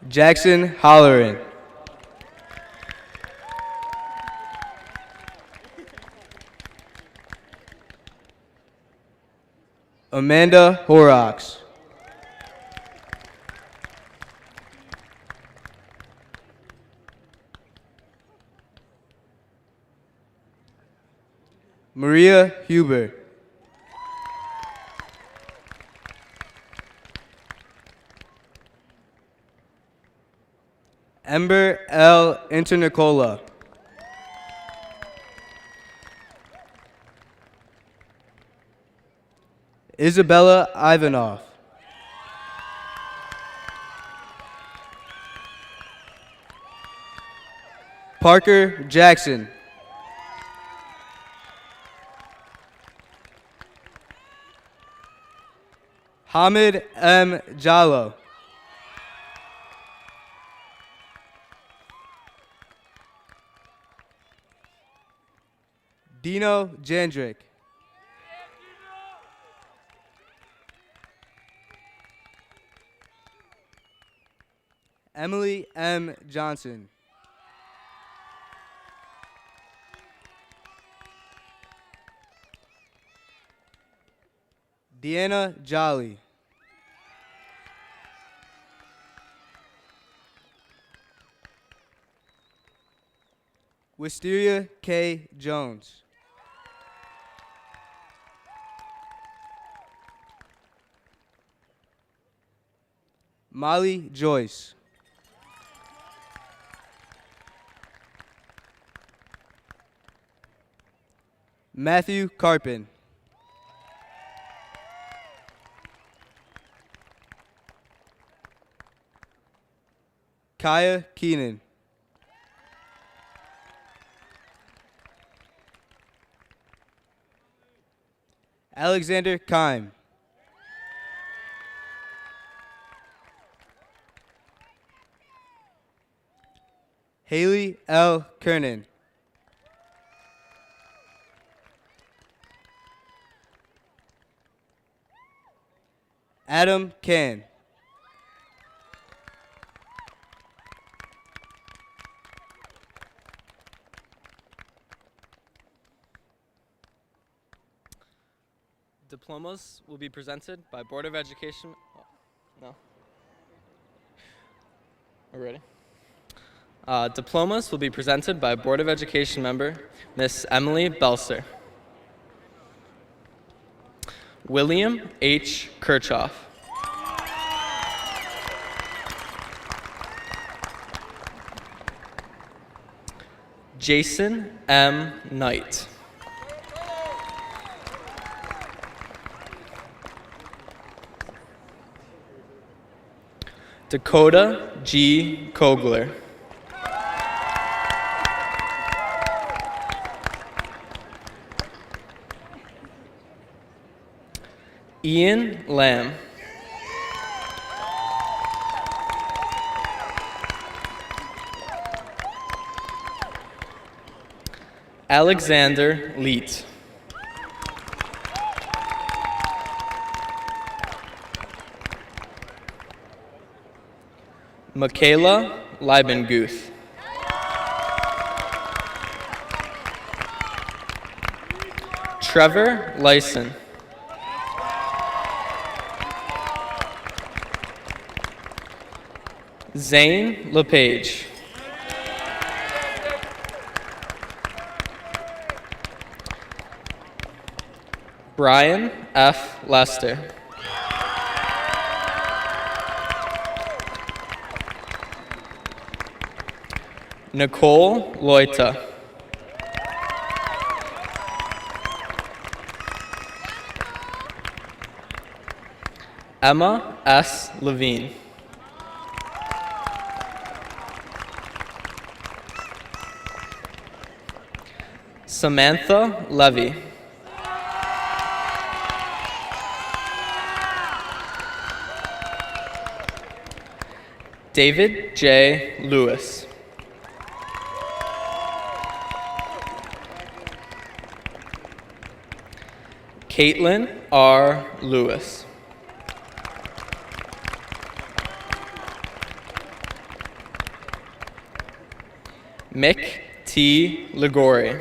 Jackson Holleran. Amanda Horrocks. Maria Huber. Ember L. Internicola. Isabella Ivanov. Parker Jackson. Hamid M. Jallo. Dino Jandrick. Emily M. Johnson. Deanna Jolly. Wisteria K. Jones. Molly Joyce. Matthew Carpin. Kaya Keenan. Alexander Kime. Haley L. Kernan. Adam Can. Diplomas will be presented by Board of Education. Oh, no. Are we ready? Diplomas will be presented by Board of Education member Miss Emily Belser. William H. Kirchhoff. Jason M. Knight. Dakota G. Kogler. Ian Lamb. Alexander Leet. Michaela Leibenguth. Trevor Lyson. Zane LePage. Brian F. Lester. Nicole Loita. Emma S. Levine. Samantha Levy. David J. Lewis. Caitlin R. Lewis. Mick T. Ligori.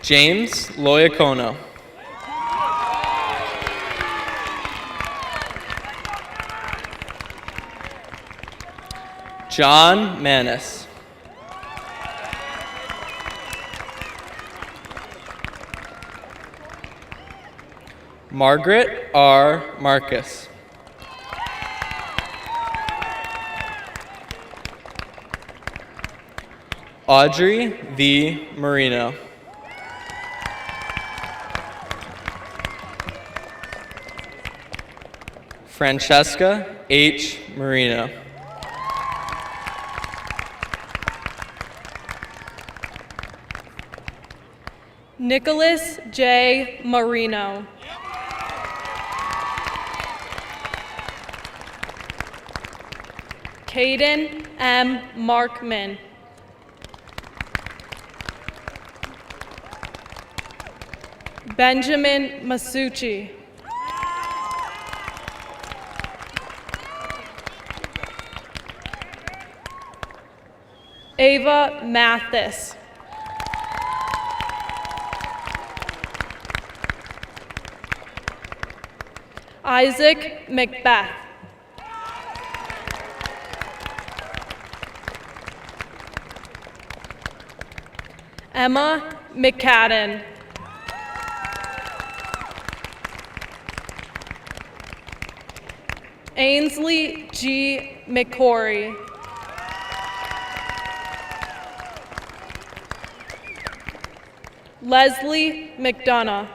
James Loyacono. John Manis. Margaret R. Marcus. Audrey V. Marino. Francesca H. Marino. Nicholas J. Marino. Caden M. Markman. Benjamin Masucci. Ava Mathis. Isaac Macbeth. Emma McCadden. Ainsley G. McCory. Leslie McDonough.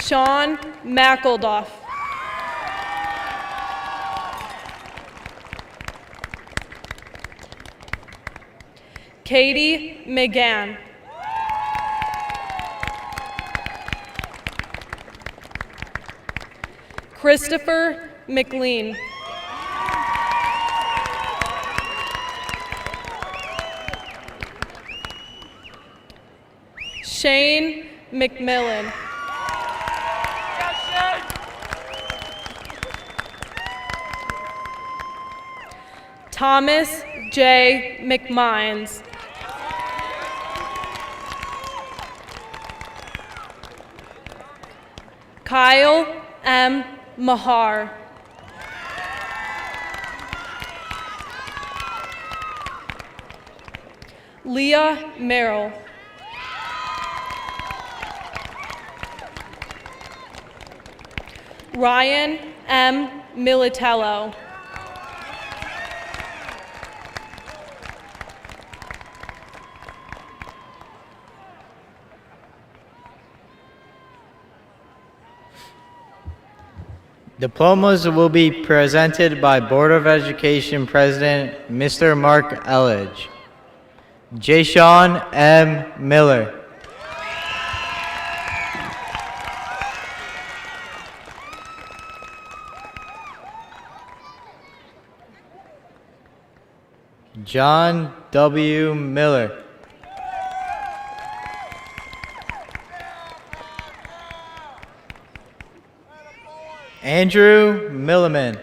Sean McElduff. Katie McGann. Christopher McLean. Shane McMillan. Thomas J. McMines. Kyle M. Mahar. Leah Merrill. Ryan M. Militello. Diplomas will be presented by Board of Education President Mr. Mark Elledge. Jayshawn M. Miller. John W. Miller. Andrew Milliman.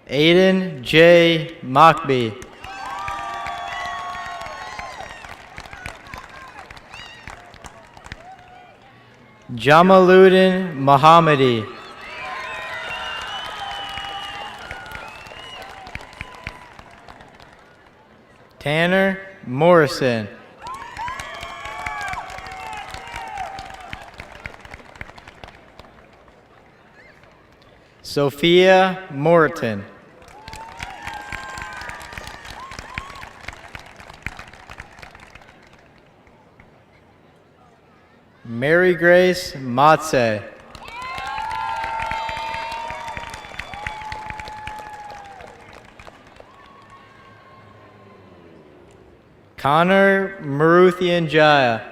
Aiden J. Mockbee. Jamaluddin Mohammadi. Tanner Morrison. Sophia Morton. Mary Grace Matze. Connor Maruthian Jaya.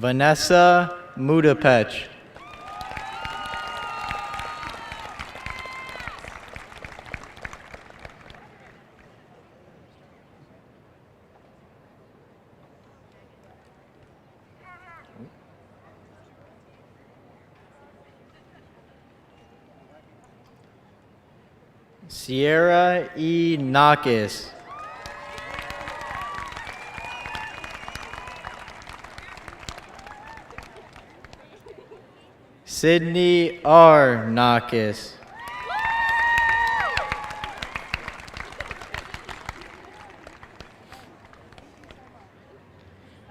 Vanessa Mudapech. Sierra E. Nakis. Sydney R. Nakis.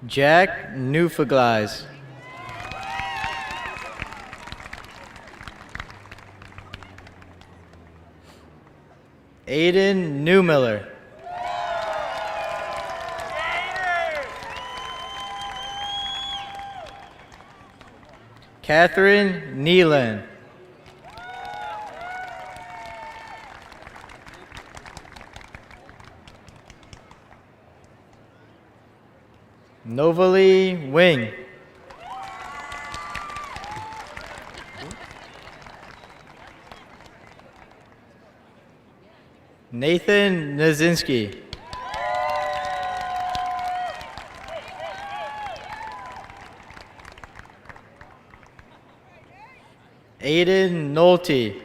Jack Newfaglis. Aiden Newmiller. Catherine Neelan. Novalee Wing. Nathan Nazinski. Aiden Nolte.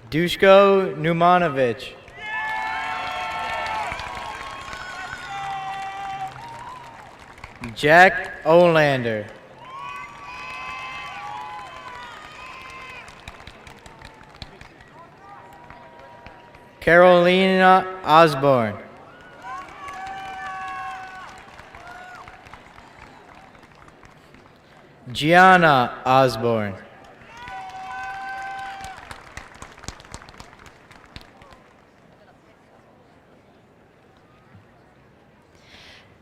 Dushko Numanovic. Jack Olander. Carolina Osborne. Gianna Osborne.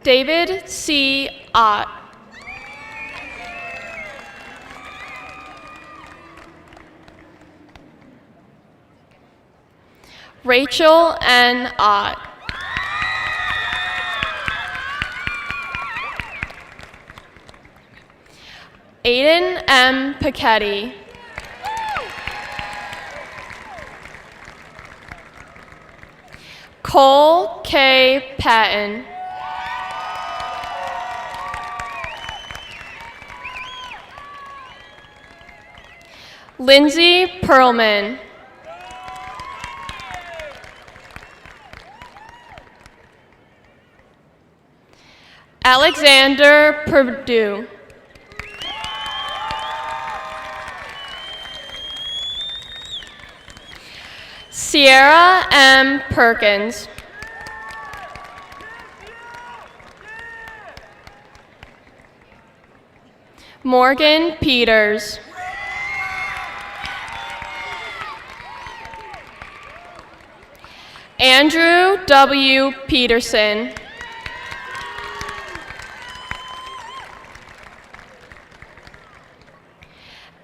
David C. Ott. Rachel N. Ott. Aiden M. Pacetti. Cole K. Patton. Lindsay Perlman. Alexander Perdue. Sierra M. Perkins. Morgan Peters. Andrew W. Peterson.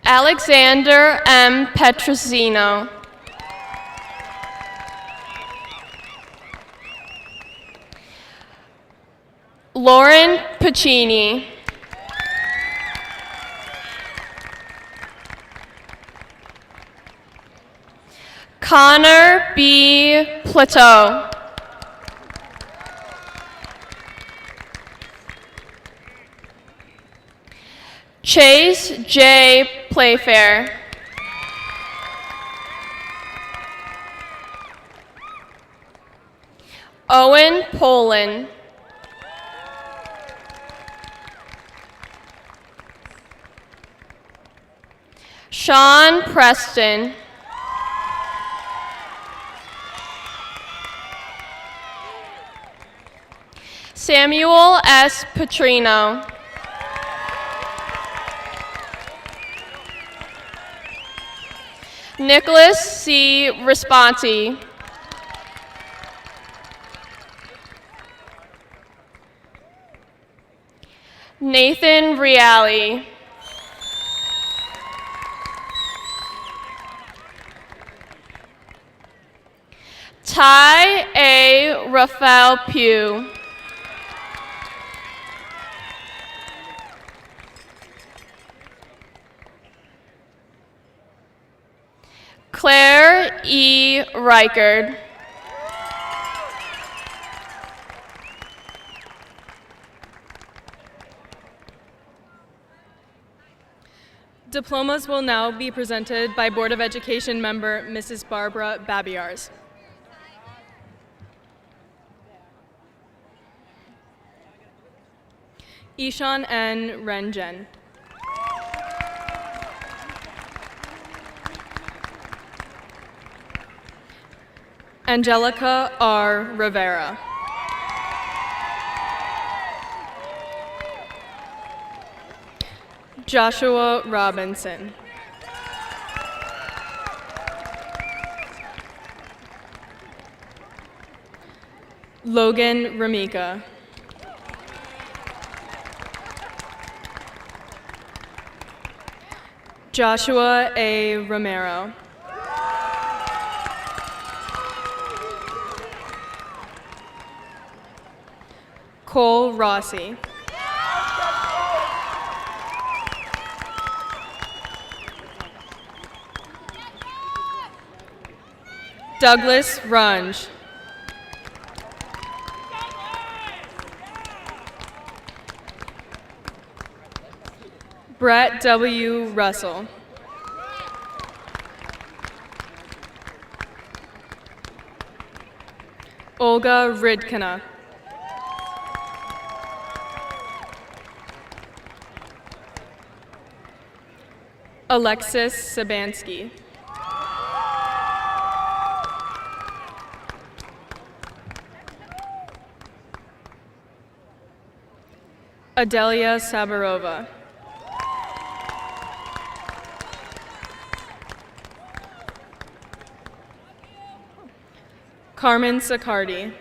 Alexander M. Petrosino. Lauren Pacini. Connor B. Plateau. Chase J. Playfair. Owen Poland. Sean Preston. Samuel S. Petrino. Nicholas C. Responti. Nathan Reale. Ty A. Rafael Pugh. Claire E. Reichard. Diplomas will now be presented by Board of Education member Mrs. Barbara Babiars. Ishan N. Renjen. Angelica R. Rivera. Joshua Robinson. Logan Ramika. Joshua A. Romero. Cole Rossi. Douglas Runge. Brett W. Russell. Olga Ridkina. Alexis Sabansky. Adelia Sabarova. Carmen Sicardi.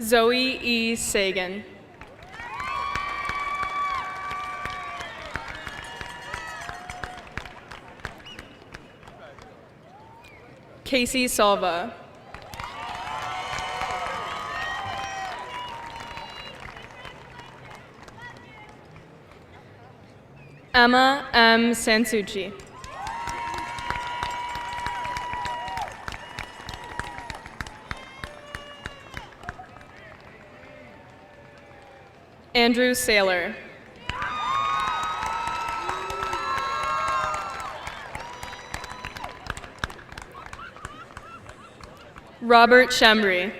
Zoe E. Sagan. Casey Salva. Emma M. Sansucci. Andrew Saylor. Robert Shembry.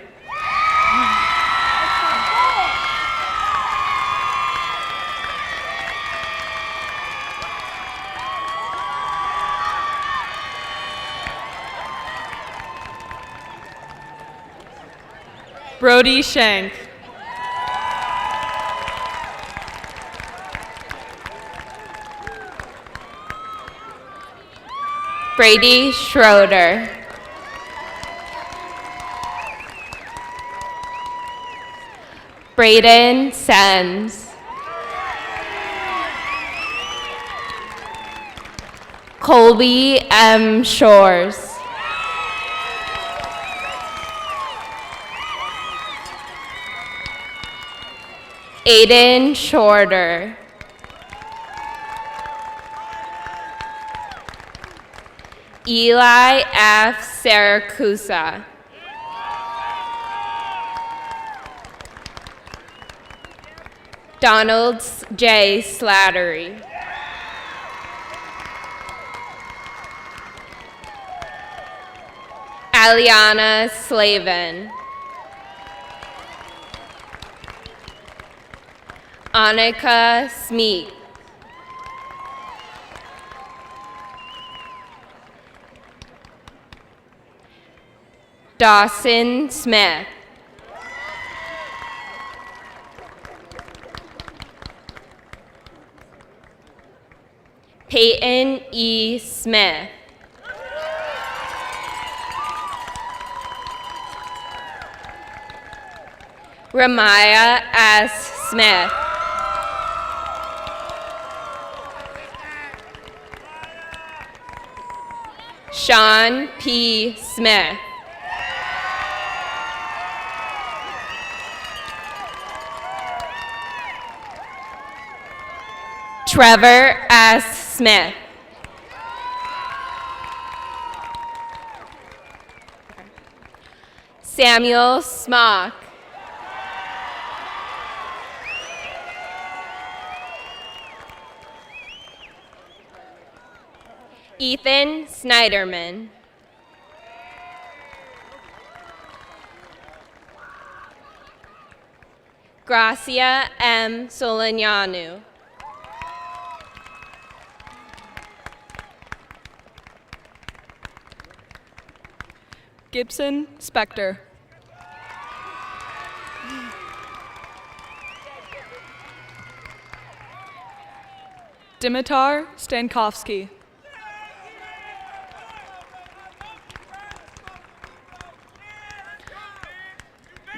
Brody Shank. Brady Schroeder. Braden Sens. Colby M. Shores. Aiden Shorter. Eli F. Saracusa. Donald J. Slattery. Aliana Slavin. Annika Smeet. Dawson Smith. Peyton E. Smith. Ramaya S. Smith. Sean P. Smith. Trevor S. Smith. Samuel Smock. Ethan Snyderman. Gracia M. Solignano. Gibson Spector. Dimitar Stankovsky.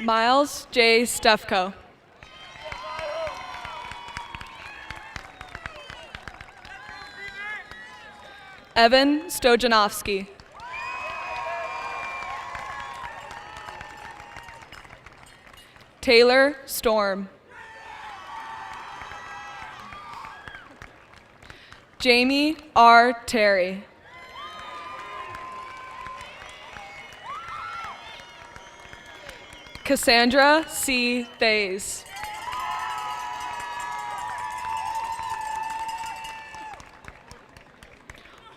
Miles J. Stefko. Evan Stojanovsky. Taylor Storm. Jamie R. Terry. Cassandra C. Thays.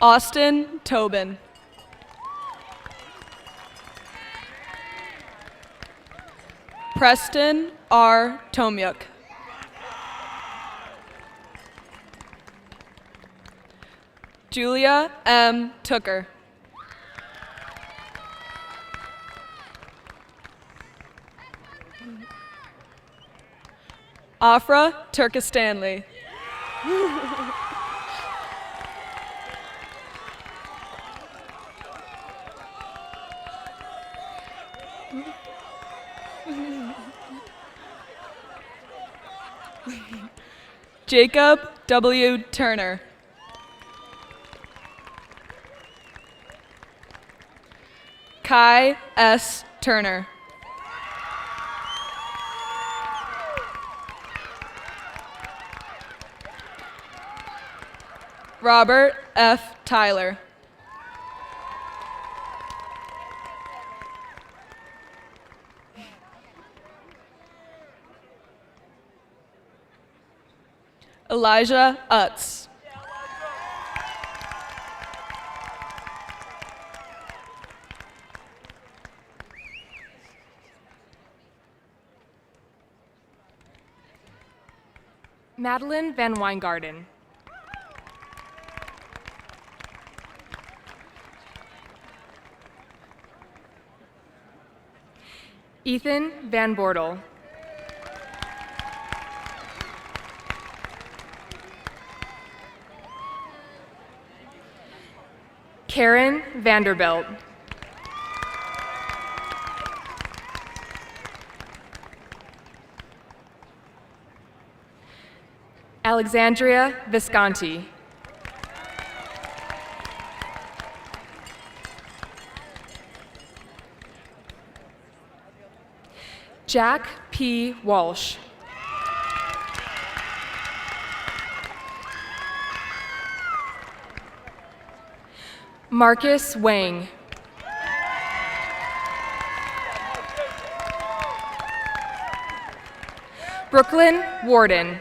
Austin Tobin. Preston R. Tomyuk. Julia M. Tooker. Afra Turkistanli. Jacob W. Turner. Kai S. Turner. Robert F. Tyler. Elijah Utz. Madeline Van Weingarten. Ethan Van Bortel. Karen Vanderbilt. Alexandria Visconti. Jack P. Walsh. Marcus Wang. Brooklyn Warden.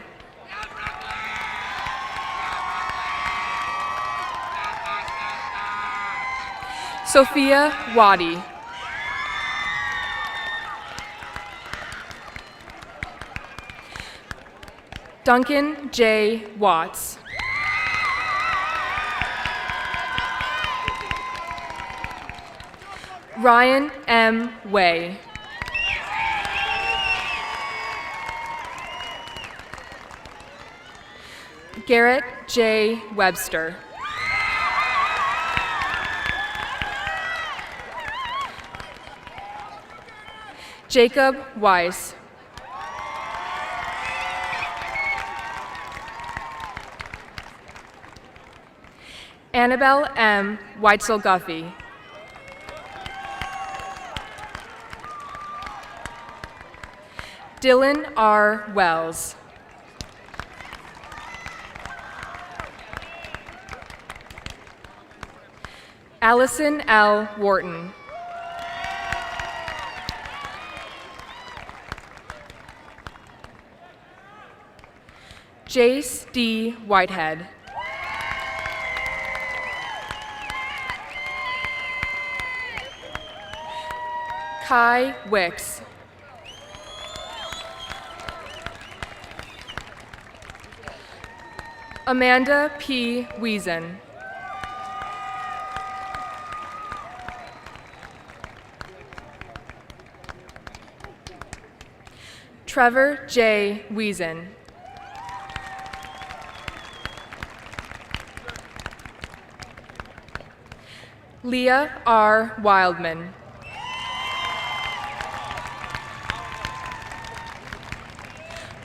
Sophia Wadi. Duncan J. Watts. Ryan M. Way. Garrett J. Webster. Jacob Weiss. Annabelle M. Weitzel Guffey. Dylan R. Wells. Allison L. Wharton. Jace D. Whitehead. Kai Wicks. Amanda P. Wiesen. Trevor J. Wiesen. Leah R. Wildman.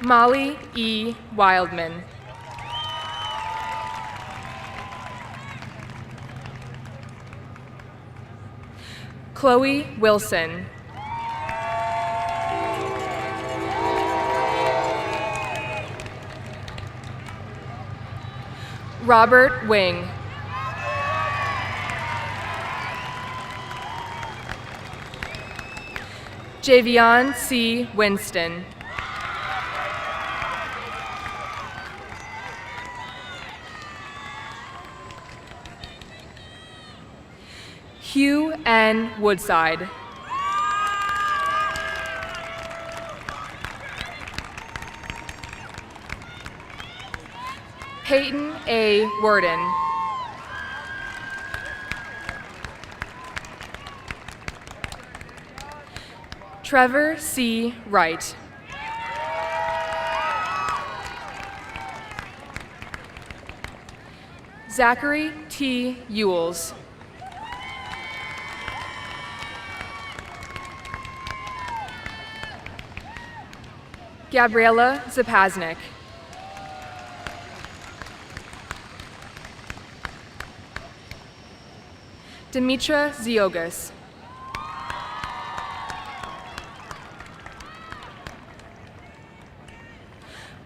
Molly E. Wildman. Chloe Wilson. Robert Wing. Javion C. Winston. Hugh N. Woodside. Peyton A. Worden. Trevor C. Wright. Zachary T. Ewells. Gabriela Zapaznik. Dimitra Ziogas.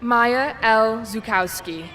Maya L. Zukowski.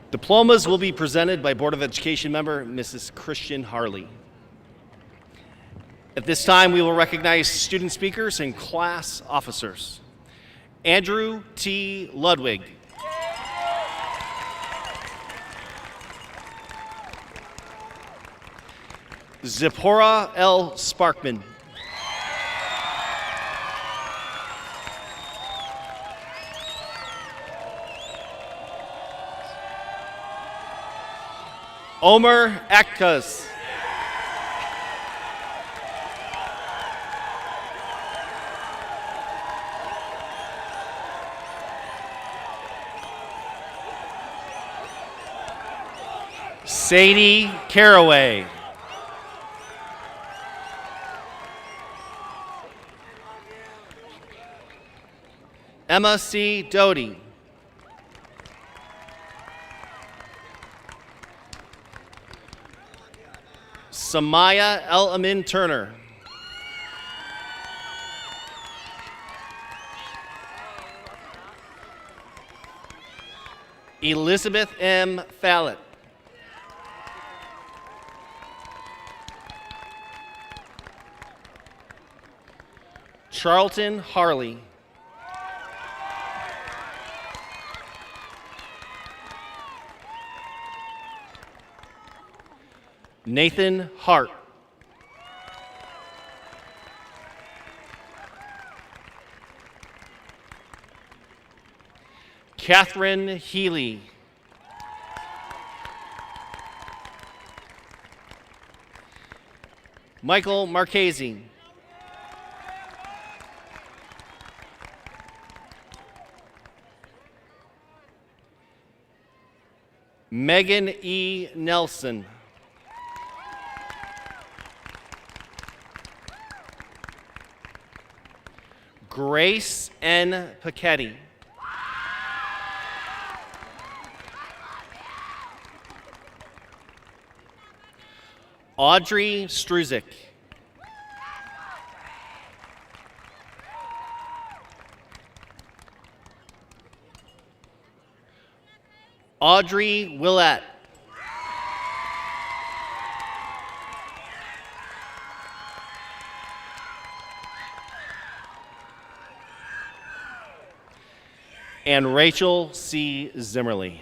Diplomas will be presented by Board of Education member Mrs. Christian Harley. At this time, we will recognize student speakers and class officers. Andrew T. Ludwig. Zipporah L. Sparkman. Omer Aktas. Sadie Caraway. Emma C. Doty. Samaya El Amin Turner. Elizabeth M. Fallett. Charlton Harley. Nathan Hart. Catherine Healy. Michael Marchese. Megan E. Nelson. Grace N. Pachetti. Audrey Struzik. Audrey Willett. And Rachel C. Zimmerly.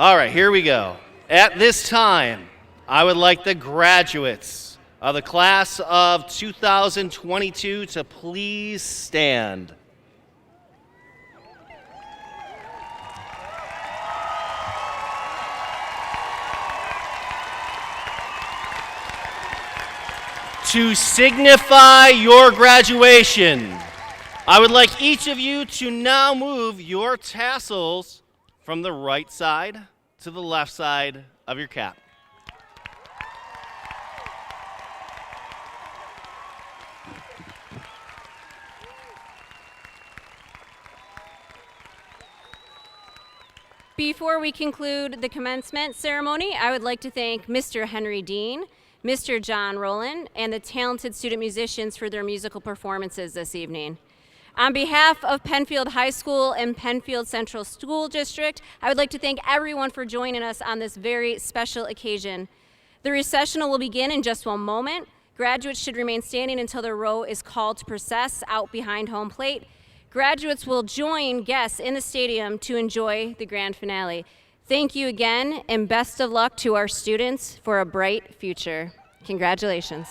All right, here we go. At this time, I would like the graduates of the class of 2022 to please stand. To signify your graduation, I would like each of you to now move your tassels from the right side to the left side of your cap. Before we conclude the commencement ceremony, I would like to thank Mr. Henry Dean, Mr. John Rowland, and the talented student musicians for their musical performances this evening. On behalf of Penfield High School and Penfield Central School District, I would like to thank everyone for joining us on this very special occasion. The recessional will begin in just one moment. Graduates should remain standing until their row is called to process out behind home plate. Graduates will join guests in the stadium to enjoy the grand finale. Thank you again, and best of luck to our students for a bright future. Congratulations.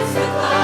raise the glass.